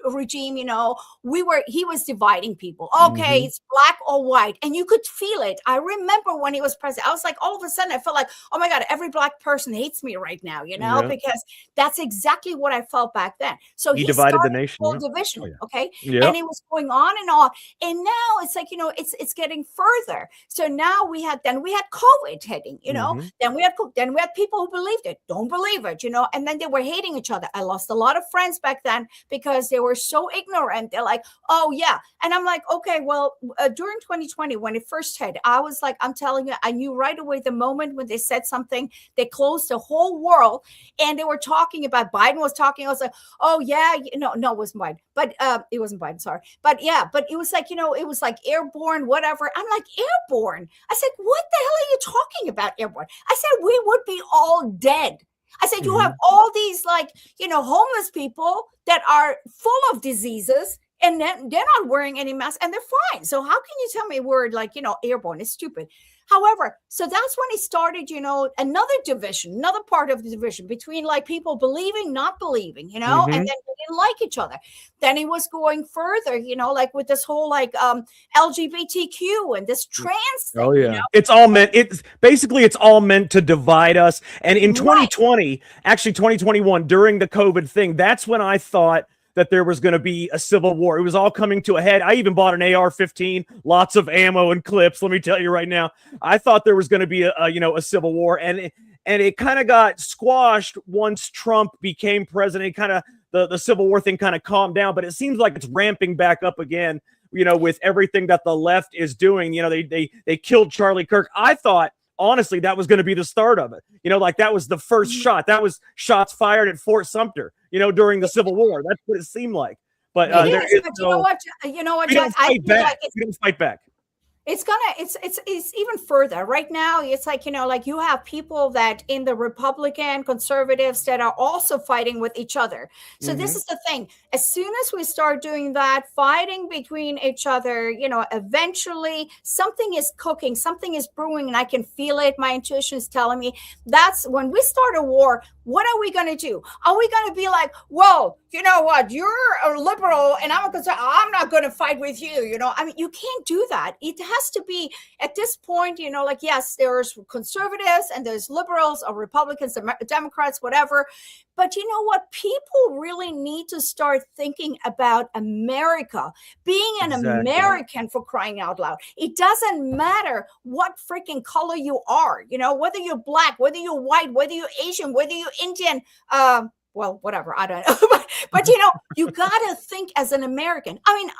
regime, he was dividing people. Okay, it's black or white. And you could feel it. I remember when he was president, I was like, all of a sudden I felt like, oh my God, every black person hates me right now, because that's exactly what I felt back then. So he divided the nation. Whole division, okay? Yeah. And it was going on and on. And now it's like, it's getting further. So now we had COVID hitting, then we had people who believed it, don't believe it, and then they were hating each other. I lost a lot of friends back then because they were so ignorant. They're like, oh yeah. And I'm like, okay, well, during 2020, when it first hit, I was like, I'm telling you, I knew right away the moment when they said something, they closed the whole world, and they were talking about, Biden was talking. I was like, oh yeah, no, it wasn't Biden, but it wasn't Biden, sorry. But yeah, but it was like, it was like airborne, whatever. I'm like, airborne? I said, what the hell are you talking about, airborne? I said, we would be all dead. I said, you have all these homeless people that are full of diseases, and then they're not wearing any masks and they're fine. So how can you tell me we're airborne? It's stupid. However, so that's when it started, another part of the division between people believing, not believing, and then they didn't like each other. Then it was going further, with this whole LGBTQ and this trans thing. Oh yeah. It's all meant to divide us. And in 2020, actually 2021, during the COVID thing, that's when I thought that there was going to be a civil war. It was all coming to a head. I even bought an AR-15, lots of ammo and clips. Let me tell you right now, I thought there was going to be a civil war, and it kind of got squashed once Trump became president. Kind of the civil war thing kind of calmed down, but it seems like it's ramping back up again. With everything that the left is doing. They killed Charlie Kirk. I thought, honestly, that was going to be the start of it. That was the first shot. That was shots fired at Fort Sumter, during the Civil War. That's what it seemed like. But you know what? We don't fight back. It's even further right now. It's like, like you have people that in the Republican conservatives that are also fighting with each other. So this is the thing. As soon as we start doing that, fighting between each other, eventually something is cooking, something is brewing, and I can feel it. My intuition is telling me that's when we start a war. What are we going to do? Are we going to be like, whoa, you know what? You're a liberal and I'm a conservative. I'm not going to fight with you. I mean, you can't do that. It has to be at this point, like, yes, there's conservatives and there's liberals or Republicans, Democrats, whatever. But you know what? People really need to start thinking about America, being an American, for crying out loud. It doesn't matter what freaking color you are, whether you're black, whether you're white, whether you're Asian, whether you're Indian, well, whatever, I don't know. but you gotta think as an American. I mean,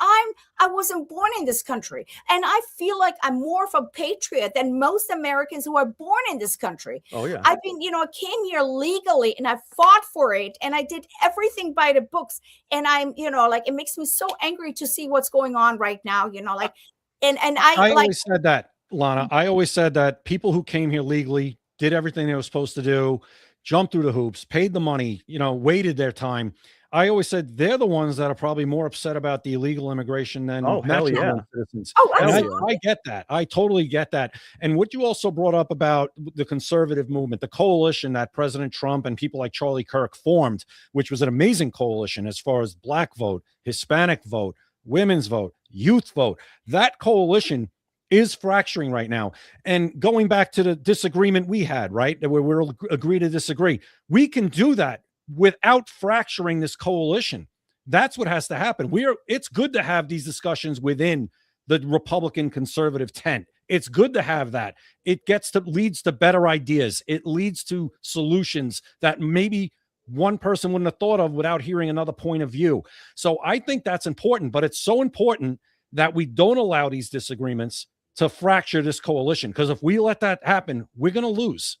I wasn't born in this country, and I feel like I'm more of a patriot than most Americans who are born in this country. Oh yeah. I've been, I came here legally and I fought for it and I did everything by the books. And I'm, like, it makes me so angry to see what's going on right now, like, and I always said that, Lana. I always said that people who came here legally did everything they were supposed to do, jumped through the hoops, paid the money, waited their time. I always said they're the ones that are probably more upset about the illegal immigration than national citizens. Oh, I get that. I totally get that. And what you also brought up about the conservative movement, the coalition that President Trump and people like Charlie Kirk formed, which was an amazing coalition as far as Black vote, Hispanic vote, women's vote, youth vote, that coalition is fracturing right now. And going back to the disagreement we had, right, where we'll agree to disagree, we can do that without fracturing this coalition. That's what has to happen. It's good to have these discussions within the Republican conservative tent. It's good to have that. It leads to better ideas. It leads to solutions that maybe one person wouldn't have thought of without hearing another point of view. So I think that's important, but it's so important that we don't allow these disagreements to fracture this coalition, because if we let that happen, we're going to lose.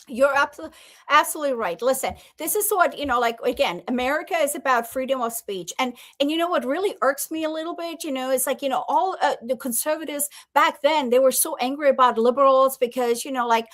You're absolutely right. Listen, this is what, like, again, America is about freedom of speech. And what really irks me a little bit, it's like, all the conservatives back then, they were so angry about liberals because, like,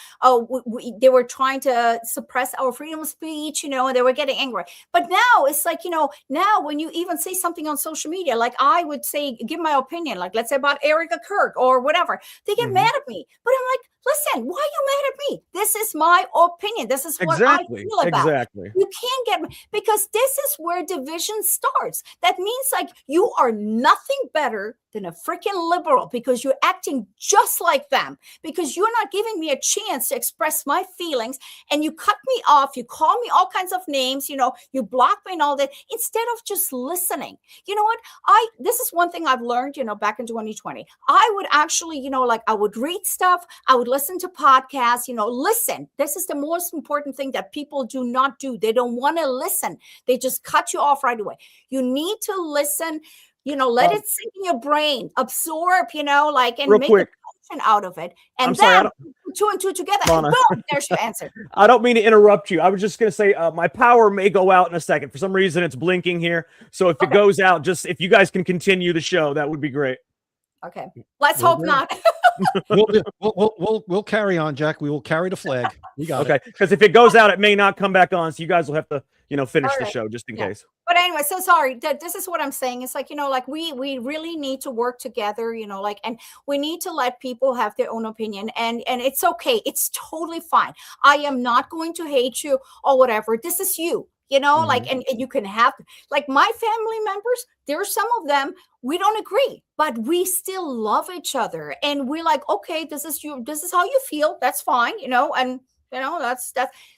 they were trying to suppress our freedom of speech, and they were getting angry. But now it's like, now when you even say something on social media, like I would say, give my opinion, like, let's say about Erica Kirk or whatever, they get mad at me. But I'm like, listen, why are you mad at me? This is my opinion. This is what I feel about. Exactly. You can't get me, because this is where division starts. That means, like, you are nothing better than a freaking liberal because you're acting just like them, because you're not giving me a chance to express my feelings, and you cut me off, you call me all kinds of names, you block me and all that, instead of just listening. You know what? This is one thing I've learned, back in 2020. I would actually, like, I would read stuff, I would listen to podcasts, listen. This is the most important thing that people do not do. They don't want to listen. They just cut you off right away. You need to listen. Let it sink in your brain, absorb, and make a function out of it. And then put two and two together, and boom, there's your answer. I don't mean to interrupt you. I was just going to say my power may go out in a second. For some reason, it's blinking here. So if it goes out, just if you guys can continue the show, that would be great. Okay. Let's hope not. We'll carry on, Jack. We will carry the flag. We got it. Because if it goes out, it may not come back on. So you guys will have to, finish the show just in case. But anyway, so sorry. This is what I'm saying. It's like, like we really need to work together, and we need to let people have their own opinion, and it's okay. It's totally fine. I am not going to hate you or whatever. This is you. Like, and you can have, like, my family members, there are some of them, we don't agree, but we still love each other. And we're like, okay, this is how you feel. That's fine. And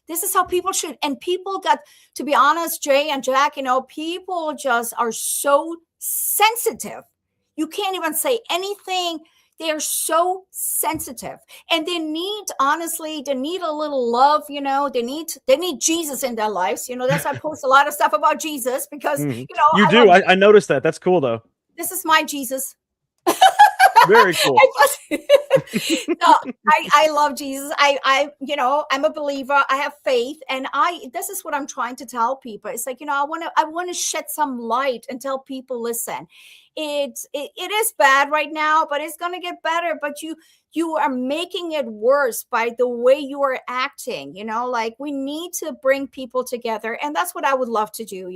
this is how people should. And people got, to be honest, Jay and Jack, people just are so sensitive. You can't even say anything. They are so sensitive, and they need a little love. They need Jesus in their lives. That's why I post a lot of stuff about Jesus, because, I noticed that. That's cool though. This is my Jesus. Very cool. No, I love Jesus. I'm a believer. I have faith, and this is what I'm trying to tell people. It's like, I want to shed some light and tell people, listen, it is bad right now, but it's going to get better. But you are making it worse by the way you are acting. Like, we need to bring people together, and that's what I would love to do.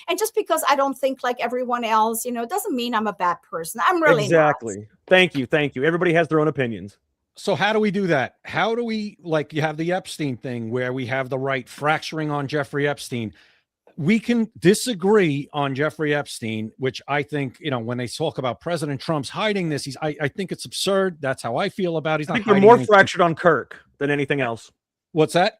And just because I don't think like everyone else, doesn't mean I'm a bad person. I'm really exactly not. Thank you. Everybody has their own opinions. So how do we do that? How do we, like, you have the Epstein thing where we have the right fracturing on Jeffrey Epstein. We can disagree on Jeffrey Epstein, which I think, when they talk about President Trump's hiding this, I think it's absurd. That's how I feel about it. He's not. I think they're more fractured on Kirk than anything else. What's that?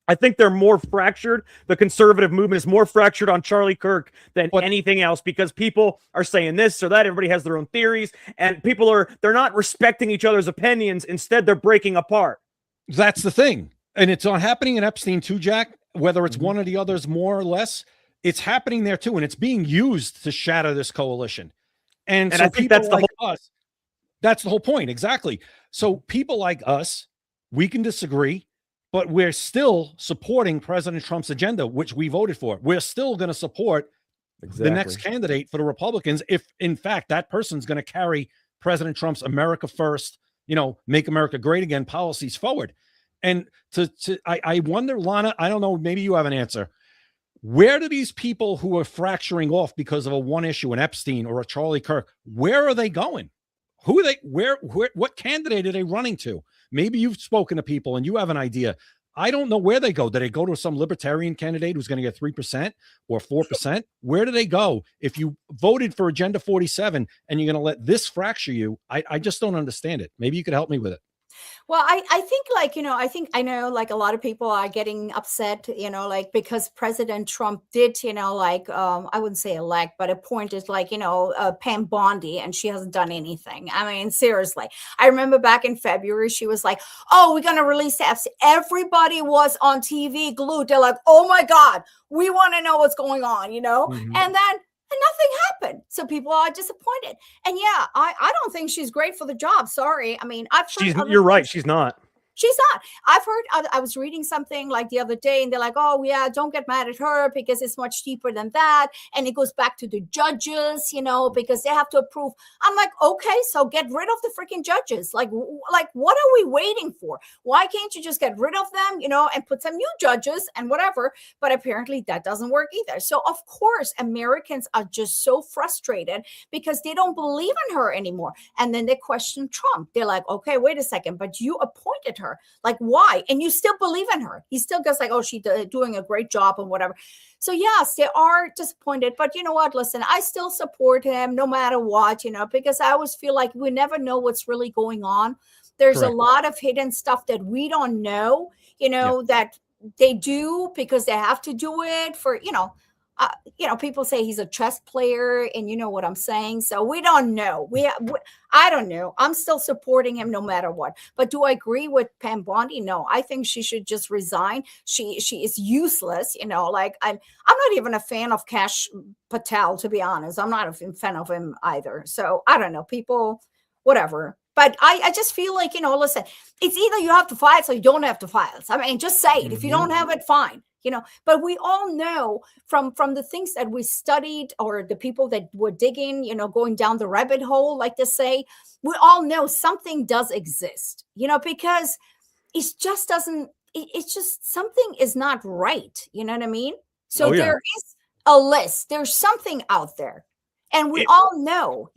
I think they're more fractured. The conservative movement is more fractured on Charlie Kirk than anything else, because people are saying this or that. Everybody has their own theories, and they're not respecting each other's opinions. Instead, they're breaking apart. That's the thing. And it's not happening in Epstein too, Jack, whether it's one or the others more or less. It's happening there too. And it's being used to shatter this coalition. And so I think that's the whole us, that's the whole point. Exactly. So people like us, we can disagree, but we're still supporting President Trump's agenda, which we voted for. We're still going to support the next candidate for the Republicans if, in fact, that person's going to carry President Trump's America First, make America great again policies forward. And I wonder, Lana, I don't know, maybe you have an answer. Where do these people who are fracturing off because of a one issue, an Epstein or a Charlie Kirk, where are they going? Who are they? What candidate are they running to? Maybe you've spoken to people and you have an idea. I don't know where they go. Do they go to some libertarian candidate who's going to get 3% or 4%? Where do they go? If you voted for Agenda 47 and you're going to let this fracture you, I just don't understand it. Maybe you could help me with it. Well, I think I know like a lot of people are getting upset, like because President Trump did, I wouldn't say elect, but appointed Pam Bondi, and she hasn't done anything. I mean, seriously, I remember back in February, she was like, oh, we're going to release the apps. Everybody was on TV glued. They're like, oh my God, we want to know what's going on, and then and nothing happened. So people are disappointed. And yeah, I don't think she's great for the job. Sorry. I mean, you're right. She's not. She's not. I've heard, I was reading something like the other day, and they're like, oh, yeah, don't get mad at her because it's much cheaper than that. And it goes back to the judges, because they have to approve. I'm like, okay, so get rid of the freaking judges. Like, what are we waiting for? Why can't you just get rid of them, and put some new judges and whatever? But apparently that doesn't work either. So, of course, Americans are just so frustrated because they don't believe in her anymore. And then they question Trump. They're like, okay, wait a second, but you appointed her. Like, why? And you still believe in her. He still goes like, oh, she's doing a great job and whatever. So yes, they are disappointed, but you know what? Listen, I still support him no matter what, because I always feel like we never know what's really going on. There's a lot of hidden stuff that we don't know, that they do because they have to do it for, people say he's a chess player, and you know what I'm saying. So we don't know. I don't know. I'm still supporting him no matter what. But do I agree with Pam Bondi? No, I think she should just resign. She is useless. I'm not even a fan of Kash Patel, to be honest. I'm not a fan of him either. So I don't know. People, whatever. But I just feel like, listen, it's either you have to file it or you don't have to file it. I mean, just say it. If you don't have it, fine. But we all know from the things that we studied, or the people that were digging, going down the rabbit hole, like they say, we all know something does exist, because it just doesn't, it's just something is not right. You know what I mean? So there is a list, there's something out there. And we all know,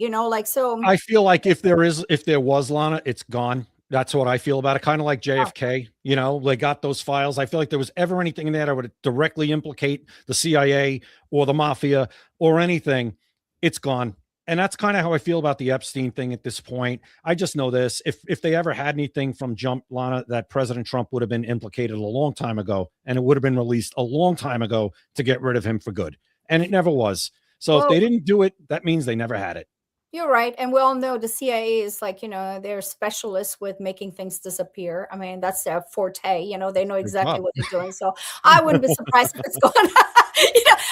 so. I feel like if there was, Lana, it's gone. That's what I feel about it. Kind of like JFK, they got those files. I feel like there was ever anything in there that would directly implicate the CIA or the mafia or anything. It's gone. And that's kind of how I feel about the Epstein thing at this point. I just know this. If they ever had anything from jump, Lana, that President Trump would have been implicated a long time ago, and it would have been released a long time ago to get rid of him for good. And it never was. So if they didn't do it, that means they never had it. You're right. And we all know the CIA is like, they're specialists with making things disappear. I mean, that's their forte. They know exactly what they're doing. So I wouldn't be surprised if it's gone.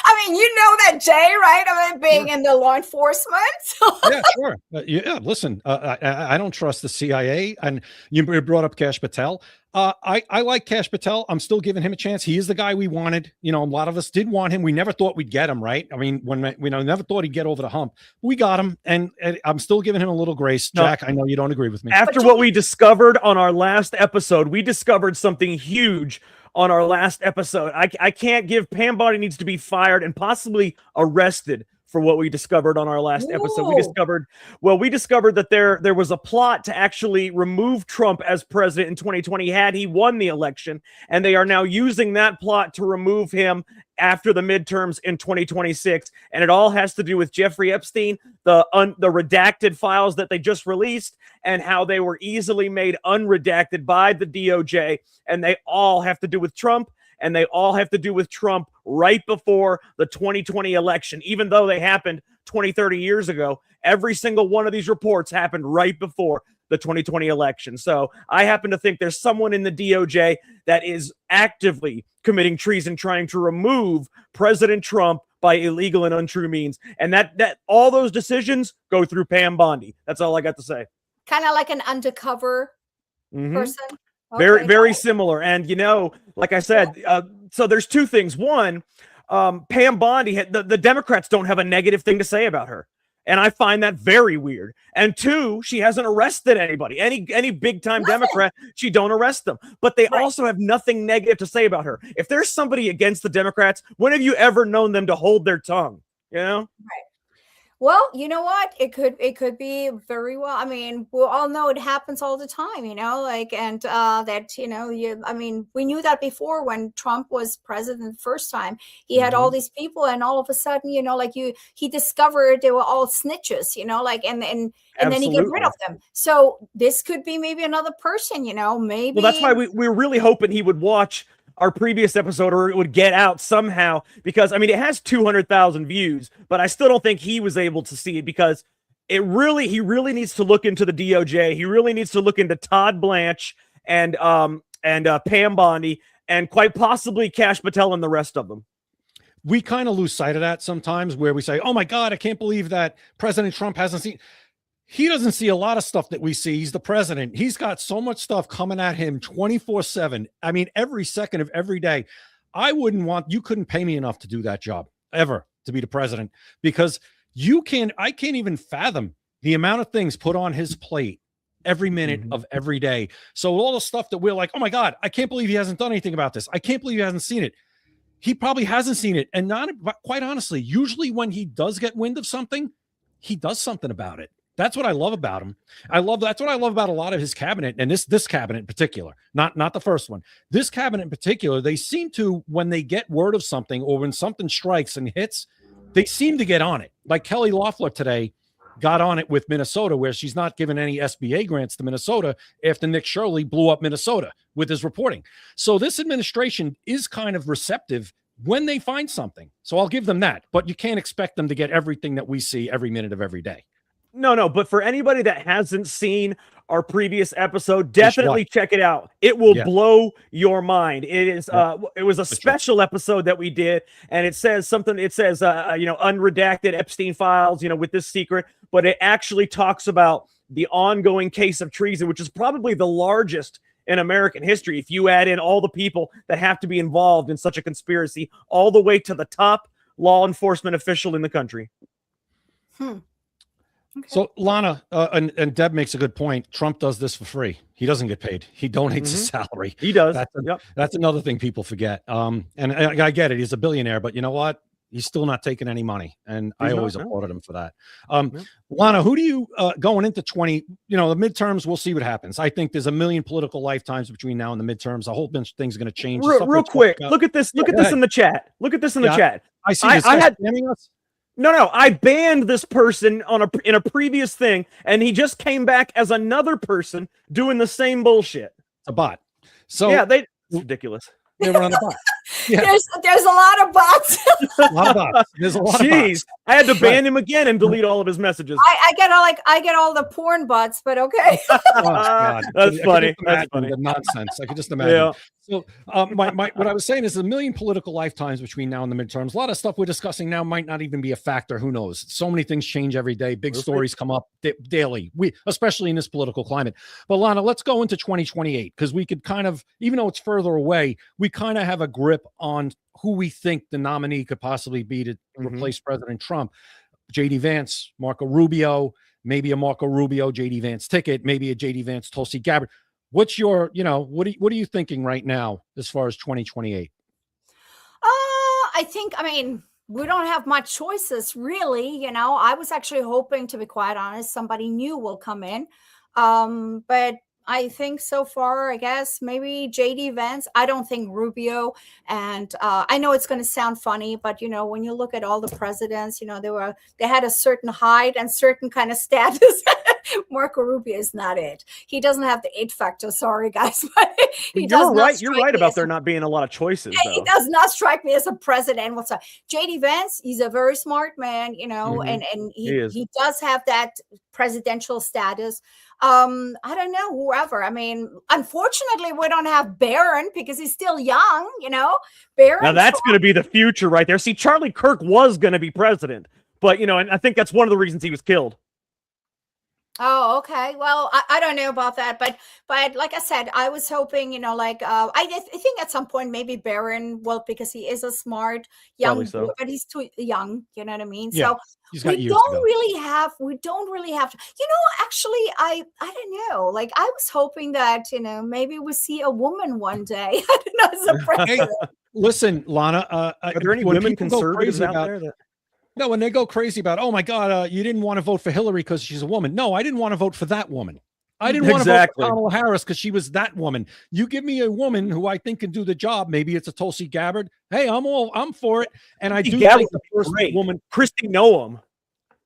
I mean, you know that, Jay, right? I mean, being in the law enforcement. Yeah, sure. Yeah, listen, I don't trust the CIA. And you brought up Kash Patel. I like Kash Patel. I'm still giving him a chance. He is the guy we wanted. You know, a lot of us did want him. We never thought we'd get him, right? I mean, we never thought he'd get over the hump. We got him, and I'm still giving him a little grace. Jack, I know you don't agree with me. After what we discovered on our last episode, we discovered something huge on our last episode. I can't give Pam Bondi needs to be fired and possibly arrested for what we discovered on our last episode. We discovered that there was a plot to actually remove Trump as president in 2020 had he won the election, and they are now using that plot to remove him after the midterms in 2026. And it all has to do with Jeffrey Epstein, the redacted files that they just released, and how they were easily made unredacted by the DOJ, and they all have to do with Trump. And they all have to do with Trump right before the 2020 election, even though they happened 20, 30 years ago. Every single one of these reports happened right before the 2020 election. So I happen to think there's someone in the DOJ that is actively committing treason, trying to remove President Trump by illegal and untrue means. And that all those decisions go through Pam Bondi. That's all I got to say. Kind of like an undercover person. Very similar. And, like I said, so there's two things. One, Pam Bondi, the Democrats don't have a negative thing to say about her. And I find that very weird. And two, she hasn't arrested anybody. Any big time Democrat, she don't arrest them. But they also have nothing negative to say about her. If there's somebody against the Democrats, when have you ever known them to hold their tongue? Right. Well, you know what? It could be very well. I mean, we all know it happens all the time, we knew that before when Trump was president the first time. He had all these people, and all of a sudden, he discovered they were all snitches, and then he get rid of them. So this could be maybe another person, maybe. Well, that's why we were really hoping he would watch our previous episode, or it would get out somehow, because it has 200,000 views, but I still don't think he was able to see it, because he really needs to look into the DOJ. He really needs to look into Todd Blanche and Pam Bondi, and quite possibly Kash Patel and the rest of them. We kind of lose sight of that sometimes, where we say, oh my God, I can't believe that President Trump hasn't seen. He doesn't see a lot of stuff that we see. He's the president. He's got so much stuff coming at him 24/7. I mean, every second of every day. You couldn't pay me enough to do that job ever, to be the president, because I can't even fathom the amount of things put on his plate every minute of every day. So all the stuff that we're like, oh my God, I can't believe he hasn't done anything about this. I can't believe he hasn't seen it. He probably hasn't seen it. And quite honestly, usually when he does get wind of something, he does something about it. That's what I love about him. That's what I love about a lot of his cabinet, and this cabinet in particular, not the first one. This cabinet in particular, they seem to, when they get word of something or when something strikes and hits, they seem to get on it. Like Kelly Loeffler today got on it with Minnesota, where she's not giving any SBA grants to Minnesota after Nick Shirley blew up Minnesota with his reporting. So this administration is kind of receptive when they find something. So I'll give them that, but you can't expect them to get everything that we see every minute of every day. No, but for anybody that hasn't seen our previous episode, definitely check it out. It will blow your mind. It is it was a special episode that we did, and it says something, unredacted Epstein files, with this secret, but it actually talks about the ongoing case of treason, which is probably the largest in American history, if you add in all the people that have to be involved in such a conspiracy, all the way to the top law enforcement official in the country. Okay. So Lana and Deb makes a good point. Trump does this for free. He doesn't get paid. He donates his salary. He does. That's another thing people forget. And I get it. He's a billionaire, but you know what? He's still not taking any money. And I always applauded him for that. Lana, who do you going into the midterms? We'll see what happens. I think there's a million political lifetimes between now and the midterms. A whole bunch of things are going to change. Real quick. Look at this. Look at this in the chat. Look at this in the chat. I see this. Us. No, I banned this person in a previous thing, and he just came back as another person doing the same bullshit. It's a bot. So it's ridiculous. They were on the bot. Yeah. There's a lot of bots. A lot of bots. There's a lot of bots. I had to ban him again and delete all of his messages. I get all the porn bots, but okay. Oh, God. That's funny. That's funny. The nonsense. I could just imagine. Yeah. So what I was saying is a million political lifetimes between now and the midterms. A lot of stuff we're discussing now might not even be a factor. Who knows? So many things change every day. Big stories come up daily. Especially in this political climate. But Lana, let's go into 2028 because we could kind of, even though it's further away, we kind of have a grip on who we think the nominee could possibly be to replace President Trump. J.D. Vance, Marco Rubio, maybe a Marco Rubio, J.D. Vance ticket, maybe a J.D. Vance Tulsi Gabbard. What's your, what are you thinking right now as far as 2028? I mean, we don't have much choices, really. I was actually hoping, to be quite honest, somebody new will come in. But I think so far, I guess maybe JD Vance. I don't think Rubio. And I know it's going to sound funny, but when you look at all the presidents, they had a certain height and certain kind of status. Marco Rubio is not it. He doesn't have the it factor. Sorry, guys, but you're right. You're right about there not being a lot of choices. Yeah, he does not strike me as a president. What's up? JD Vance? He's a very smart man, and he does have that presidential status. I don't know, whoever. I mean, unfortunately, we don't have Barron because he's still young. Barron. Now that's going to be the future right there. See, Charlie Kirk was going to be president, but and I think that's one of the reasons he was killed. Oh, okay. Well, I don't know about that, but like I said, I was hoping, I think at some point maybe Barron will, because he is a smart young, but he's too young. You know what I mean? Yeah, so we don't really have to. Actually, I don't know. Like I was hoping that maybe we see a woman one day. I don't know, as a president. Hey, listen, Lana, are there any women conservatives out there that? No, when they go crazy about, oh my God, you didn't want to vote for Hillary because she's a woman. No, I didn't want to vote for that woman. I didn't want to vote for Kamala Harris because she was that woman. You give me a woman who I think can do the job. Maybe it's a Tulsi Gabbard. Hey, I'm for it. And I do think the first woman, Kristi Noem.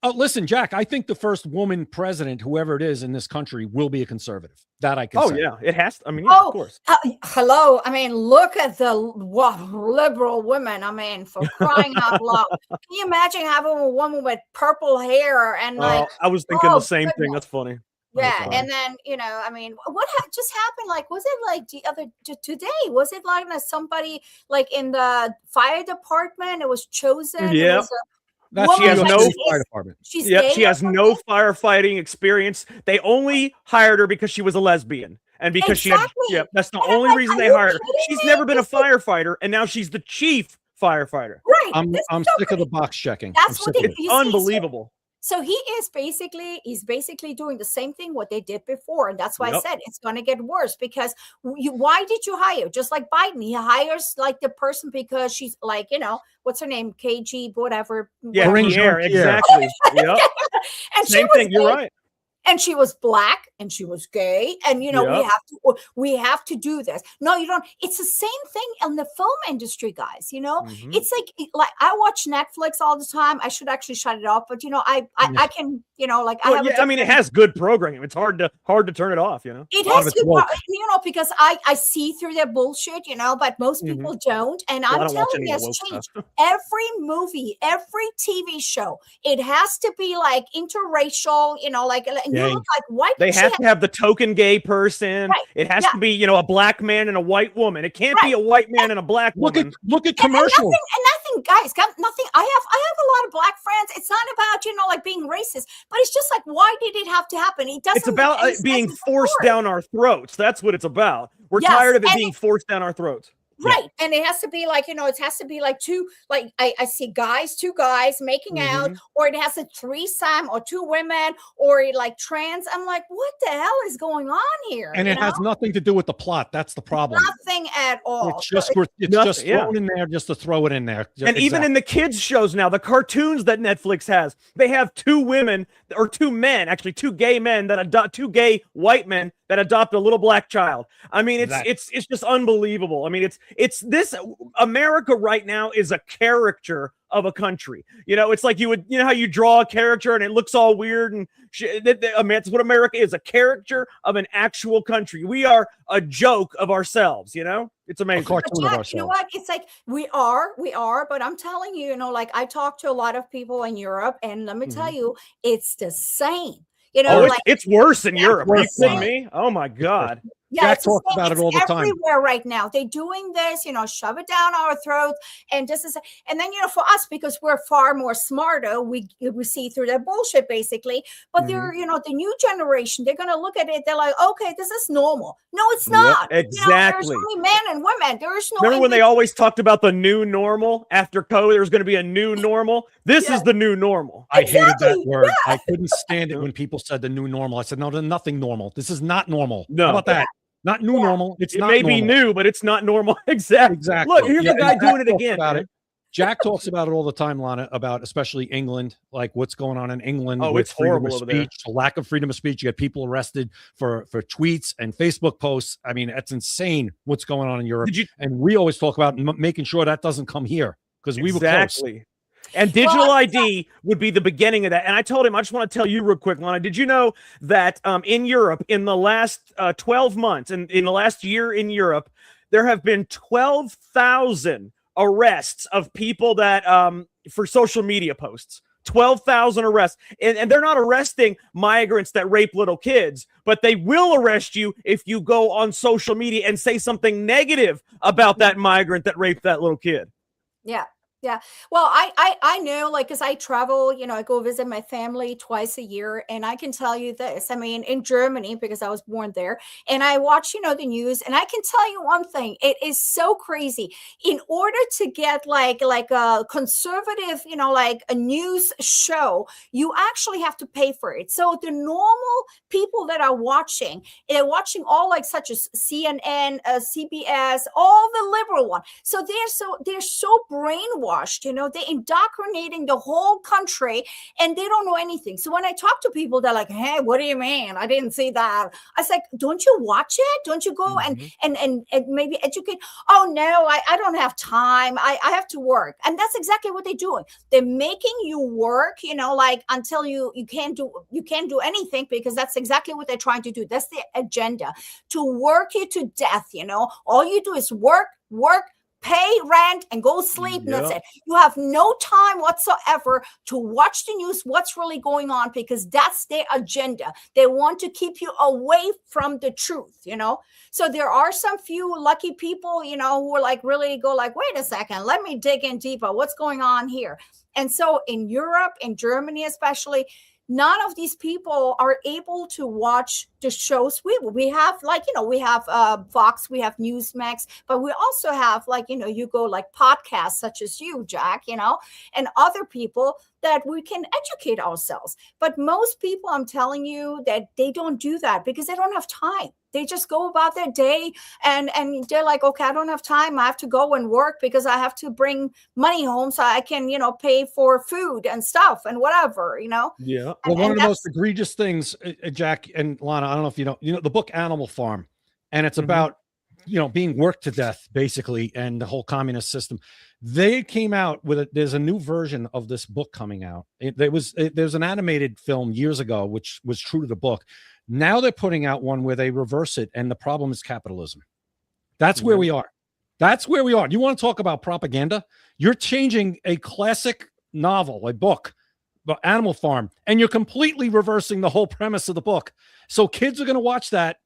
Oh, listen, Jack, I think the first woman president, whoever it is in this country, will be a conservative. That I can say. Oh, yeah, it has to. I mean, of course. Hello. I mean, look at the liberal women. I mean, for crying out loud. Can you imagine having a woman with purple hair and I was thinking the same thing. That's funny. Yeah, and then I mean, what just happened? Like, was it like the other today? Was it like somebody like in the fire department? It was chosen. Yeah. She has no fire department. She has no firefighting experience. They only hired her because she was a lesbian. And because she had, that's the only reason they hired her. She's never been a firefighter, and now she's the chief firefighter. Right. I'm sick of the box checking. That's what it's unbelievable. So he's basically doing the same thing what they did before. And that's why I said it's going to get worse, because why did you hire? Just like Biden, he hires like the person because she's like, what's her name? KG, whatever. Yeah, exactly. Yep. And same thing. You're right. And she was black and she was gay. And, we have to do this. No, you don't. It's the same thing in the film industry, guys. It's like I watch Netflix all the time. I should actually shut it off. But, I can, I mean, it has good programming. It's hard to turn it off, It has good, because I see through their bullshit, but most people don't. And I'm telling you, it's changed. Every movie, every TV show, it has to be like interracial, you look like white. They have to have the token gay person. Right. It has to be, a black man and a white woman. It can't be a white man and a black woman. Look at commercials. And nothing, guys. Nothing. I have a lot of black friends. It's not about being racist, but it's just like, why did it have to happen? It's about being forced down our throats. That's what it's about. We're tired of it being forced down our throats. Right. And it has to be like, it has to be like two, like I see two guys making out, or it has a threesome, or two women, or like trans. I'm like, what the hell is going on here? And it has nothing to do with the plot. That's the problem. Nothing at all. It's just thrown in there just to throw it in there. And even in the kids shows now, the cartoons that Netflix has, they have two women or two men, actually two gay men that adopt, two gay white men that adopt a little black child. I mean, it's just unbelievable. I mean, it's this America right now is a caricature of a country. It's like how you draw a character and it looks all weird and that's what America is, a caricature of an actual country. We are a joke of ourselves. It's amazing. You know what? It's like we are, but I'm telling you, I talk to a lot of people in Europe, and let me tell you, it's the same. It's worse in Europe. Are you kidding me? Oh my God. Yeah, Jack it's the talks same. about it It's all the time. everywhere right now. They're doing this, shove it down our throats, and this is, and then for us, because we're far more smarter, we see through that bullshit basically. But they're, the new generation, they're gonna look at it. They're like, okay, this is normal. No, it's not. Exactly. There's only men and women. There is no. Remember when they always talked about the new normal after COVID? There's going to be a new normal. This is the new normal. I hated that word. I couldn't stand it when people said the new normal. I said, no, there's nothing normal. This is not normal. No. How about that? Not new normal. It's not may normal. be new, but it's not normal. Exactly. Look, here's a guy doing it again. Jack talks about it all the time, Lana, about especially England, like what's going on in England. Oh, with it's horrible freedom of over there. speech, lack of freedom of speech. You get people arrested for tweets and Facebook posts. I mean, that's insane what's going on in Europe. And we always talk about making sure that doesn't come here because we were close. And digital ID would be the beginning of that. And I told him, I just want to tell you real quick, Lana, did you know that in Europe, in the last 12 months, and in the last year in Europe, there have been 12,000 arrests of people that for social media posts. 12,000 arrests. And they're not arresting migrants that rape little kids, but they will arrest you if you go on social media and say something negative about that migrant that raped that little kid. Yeah. Yeah. Well, I know, like, because I travel, I go visit my family twice a year. And I can tell you this, I mean, in Germany, because I was born there, and I watch, the news, and I can tell you one thing, it is so crazy. In order to get like a conservative, like a news show, you actually have to pay for it. So the normal people that are watching, they're watching all like such as CNN, CBS, all the liberal one. So they're so brainwashed. They're indoctrinating the whole country and they don't know anything. So when I talk to people, they're like, hey, what do you mean? I didn't see that. I was like, don't you watch it? Don't you go and maybe educate? Oh, no, I don't have time. I have to work. And that's exactly what they're doing. They're making you work, like until you can't do anything, because that's exactly what they're trying to do. That's the agenda, to work you to death. All you do is work, pay rent, and go sleep. And that's it. You have no time whatsoever to watch the news, what's really going on, because that's their agenda. They want to keep you away from the truth, So there are some few lucky people, who are like really go like, wait a second, let me dig in deeper. What's going on here? And so in Europe, in Germany especially, none of these people are able to watch the shows. We have we have Fox, we have Newsmax, but we also have you go like podcasts such as you, Jack, and other people that we can educate ourselves. But most people, I'm telling you, that they don't do that because they don't have time. They just go about their day and they're like, okay, I don't have time. I have to go and work because I have to bring money home so I can, pay for food and stuff and whatever, Yeah. Well, one of the most egregious things, Jack and Lana, I don't know if you know, the book Animal Farm, and it's about, being worked to death basically, and the whole communist system. They came out with there's a new version of this book coming out. There's an animated film years ago, which was true to the book. Now they're putting out one where they reverse it, and the problem is capitalism. That's where we are. That's where we are. You want to talk about propaganda? You're changing a classic novel, a book, about Animal Farm, and you're completely reversing the whole premise of the book. So kids are going to watch that,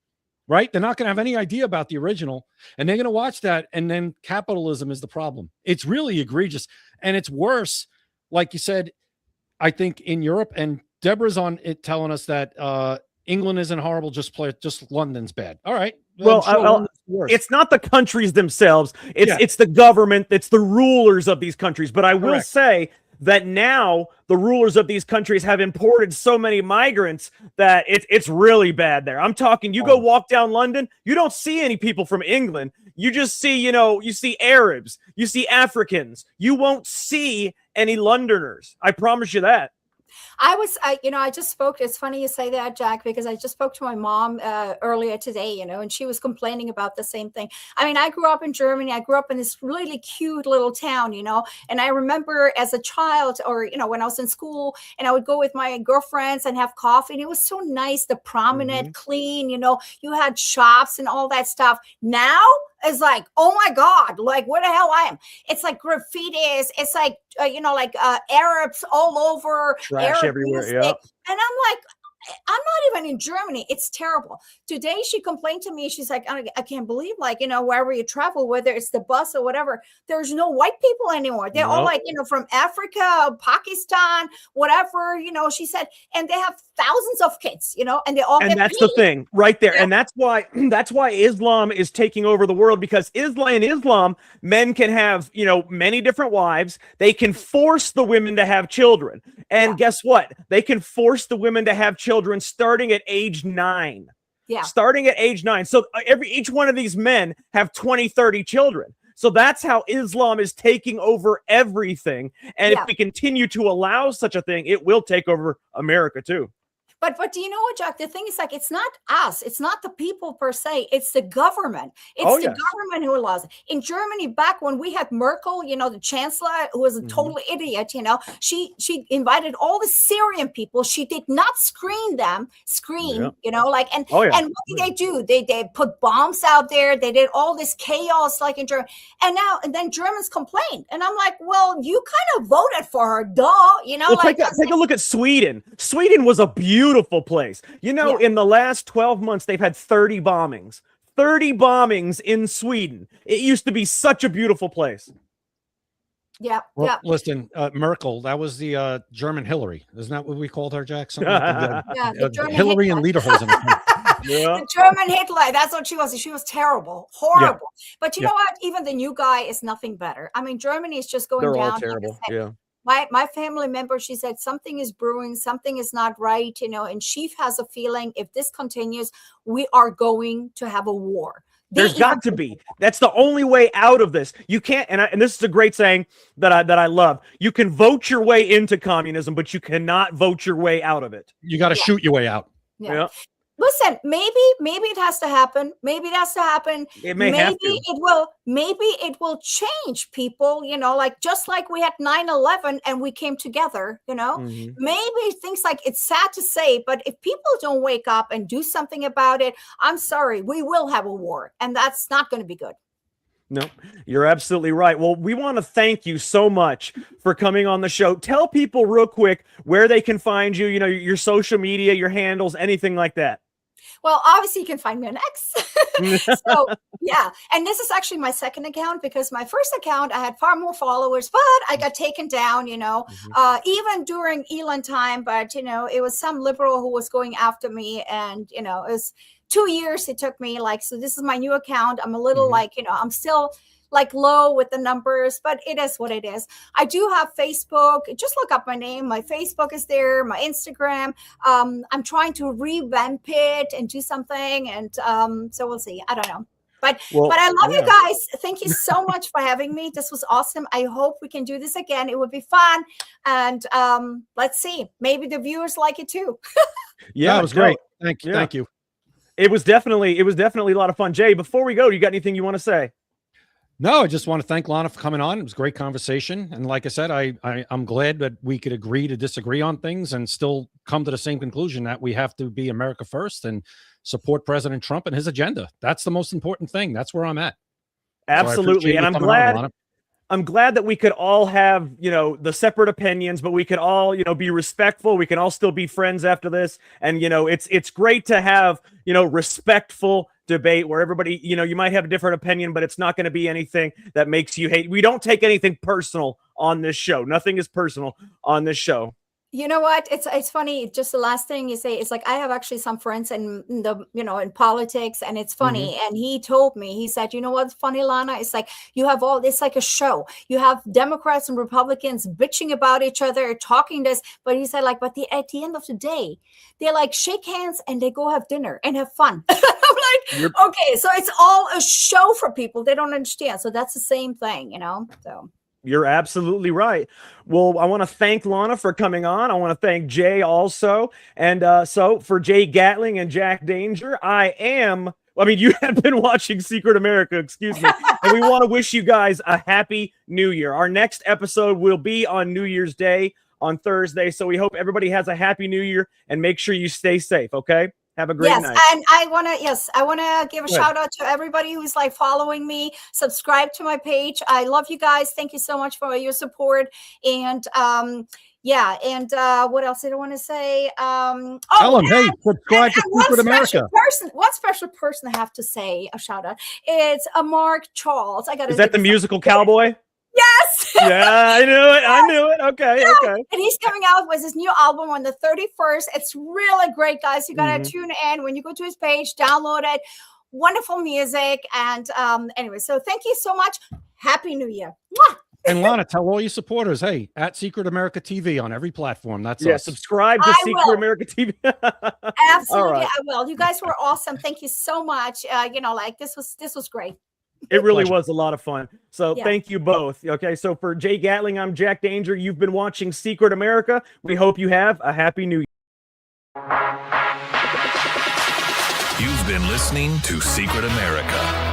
right? They're not going to have any idea about the original, and they're going to watch that, and then capitalism is the problem. It's really egregious, and it's worse. Like you said, I think in Europe, and Deborah's on it telling us that England isn't horrible, just London's bad. All right. Well, it's not the countries themselves. It's the government. It's the rulers of these countries. But I will say that now the rulers of these countries have imported so many migrants that it's really bad there. I'm talking, you go walk down London, you don't see any people from England. You just see, you see Arabs, you see Africans. You won't see any Londoners. I promise you that. I just spoke. It's funny you say that, Jack, because I just spoke to my mom earlier today, and she was complaining about the same thing. I mean, I grew up in Germany. I grew up in this really cute little town, and I remember as a child, or, when I was in school, and I would go with my girlfriends and have coffee, and it was so nice, the promenade, clean, you had shops and all that stuff. Now it's like, oh my God, like where the hell I am. It's like graffitis. It's like, Arabs all over. Trash everywhere. Yeah. And I'm like, I'm not even in Germany. It's terrible. Today she complained to me. She's like, I can't believe, like, wherever you travel, whether it's the bus or whatever, there's no white people anymore. They're all like, from Africa, Pakistan, whatever, she said, and they have thousands of kids, and they all and get that's paid. the thing right there. And that's why Islam is taking over the world, because in Islam, men can have, many different wives. They can force the women to have children. And guess what? They can force the women to have children starting at age 9. Yeah. Starting at age 9. So each one of these men have 20, 30 children. So that's how Islam is taking over everything. And if we continue to allow such a thing, it will take over America too. But do you know what, Jack? The thing is, like, it's not us. It's not the people per se. It's the government. It's the government who allows it. In Germany, back when we had Merkel, the chancellor, who was a total idiot, she invited all the Syrian people. She did not screen, and what did they do? They put bombs out there. They did all this chaos, like in Germany. And then Germans complained. And I'm like, well, you kind of voted for her, duh. Well, take a look at Sweden. Sweden was a beautiful place. In the last 12 months, they've had 30 bombings. 30 bombings in Sweden. It used to be such a beautiful place. Yeah. Listen, Merkel, that was the German Hillary. Isn't that what we called her, Jack? The German Hillary and Lederhosen. The German Hitler. That's what she was. She was terrible, horrible. Yeah. But you know what? Even the new guy is nothing better. I mean, Germany is just going down. They're all terrible. Yeah. My family member, she said something is brewing, something is not right, and she has a feeling if this continues, we are going to have a war. There's got to be. That's the only way out of this. You can't, and this is a great saying that I love. You can vote your way into communism, but you cannot vote your way out of it. You got to shoot your way out. Yeah. Listen, maybe it has to happen. Maybe it has to happen. It may have to. It will. Maybe it will change people, like just like we had 9/11 and we came together, Maybe things like, it's sad to say, but if people don't wake up and do something about it, I'm sorry, we will have a war, and that's not going to be good. No, you're absolutely right. Well, we want to thank you so much for coming on the show. Tell people real quick where they can find you, your social media, your handles, anything like that. Well, obviously you can find me on X. So yeah. And this is actually my second account, because my first account, I had far more followers, but I got taken down, even during Elon time. But, it was some liberal who was going after me, and, it was 2 years it took me. So this is my new account. I'm a little I'm still low with the numbers, but it is what it is. I do have Facebook. Just look up my name. My Facebook is there, my Instagram. I'm trying to revamp it and do something. And so we'll see. I don't know. But I love you guys. Thank you so much for having me. This was awesome. I hope we can do this again. It would be fun. And let's see. Maybe the viewers like it too. Yeah, it was great. Thank you. Thank you. It was definitely a lot of fun. Jay, before we go, you got anything you want to say? No, I just want to thank Lana for coming on. It was a great conversation. And like I said, I'm glad that we could agree to disagree on things and still come to the same conclusion that we have to be America first and support President Trump and his agenda. That's the most important thing. That's where I'm at. Absolutely. So and I'm glad that we could all have, the separate opinions, but we could all, be respectful. We can all still be friends after this. And, it's great to have, respectful debate where everybody, you might have a different opinion, but it's not going to be anything that makes you hate. We don't take anything personal on this show. Nothing is personal on this show. You know what? It's funny. Just the last thing you say, it's like, I have actually some friends in in politics, and it's funny. Mm-hmm. And he told me, he said, you know what's funny, Lana? It's like you have it's like a show. You have Democrats and Republicans bitching about each other, talking this, but he said at the end of the day, they shake hands and they go have dinner and have fun. I'm like, okay, so it's all a show for people. They don't understand. So that's the same thing, so. You're absolutely right. Well, I want to thank Lana for coming on. I want to thank Jay also. And so for Jay Gatling and Jack Danger, you have been watching Secret America, excuse me. And we want to wish you guys a happy new year. Our next episode will be on New Year's Day on Thursday. So we hope everybody has a happy new year, and make sure you stay safe. Okay. Have a great night. And I want to give a shout out to everybody who's following me. Subscribe to my page. I love you guys. Thank you so much for your support. And Yeah, and what else did I want to say? Tell them, hey, subscribe to Secret America. One special person I have to say a shout out. It's Mark Charles. I got. Is that the musical cowboy? Yes. Yeah, I knew it. I knew it. Okay, Yeah. okay. And he's coming out with his new album on the 31st. It's really great, guys. You gotta tune in. When you go to his page, download it. Wonderful music. And anyway, so thank you so much. Happy New Year. Mwah! And Lana, tell all your supporters, hey, at Secret America TV on every platform. That's us. Subscribe to Secret America TV. Absolutely, right. I will. You guys were awesome. Thank you so much. This was great. It really Pleasure. was a lot of fun. So thank you both. Okay, so for Jay Gatling, I'm Jack Danger. You've been watching Secret America. We hope you have a happy New Year. You've been listening to Secret America.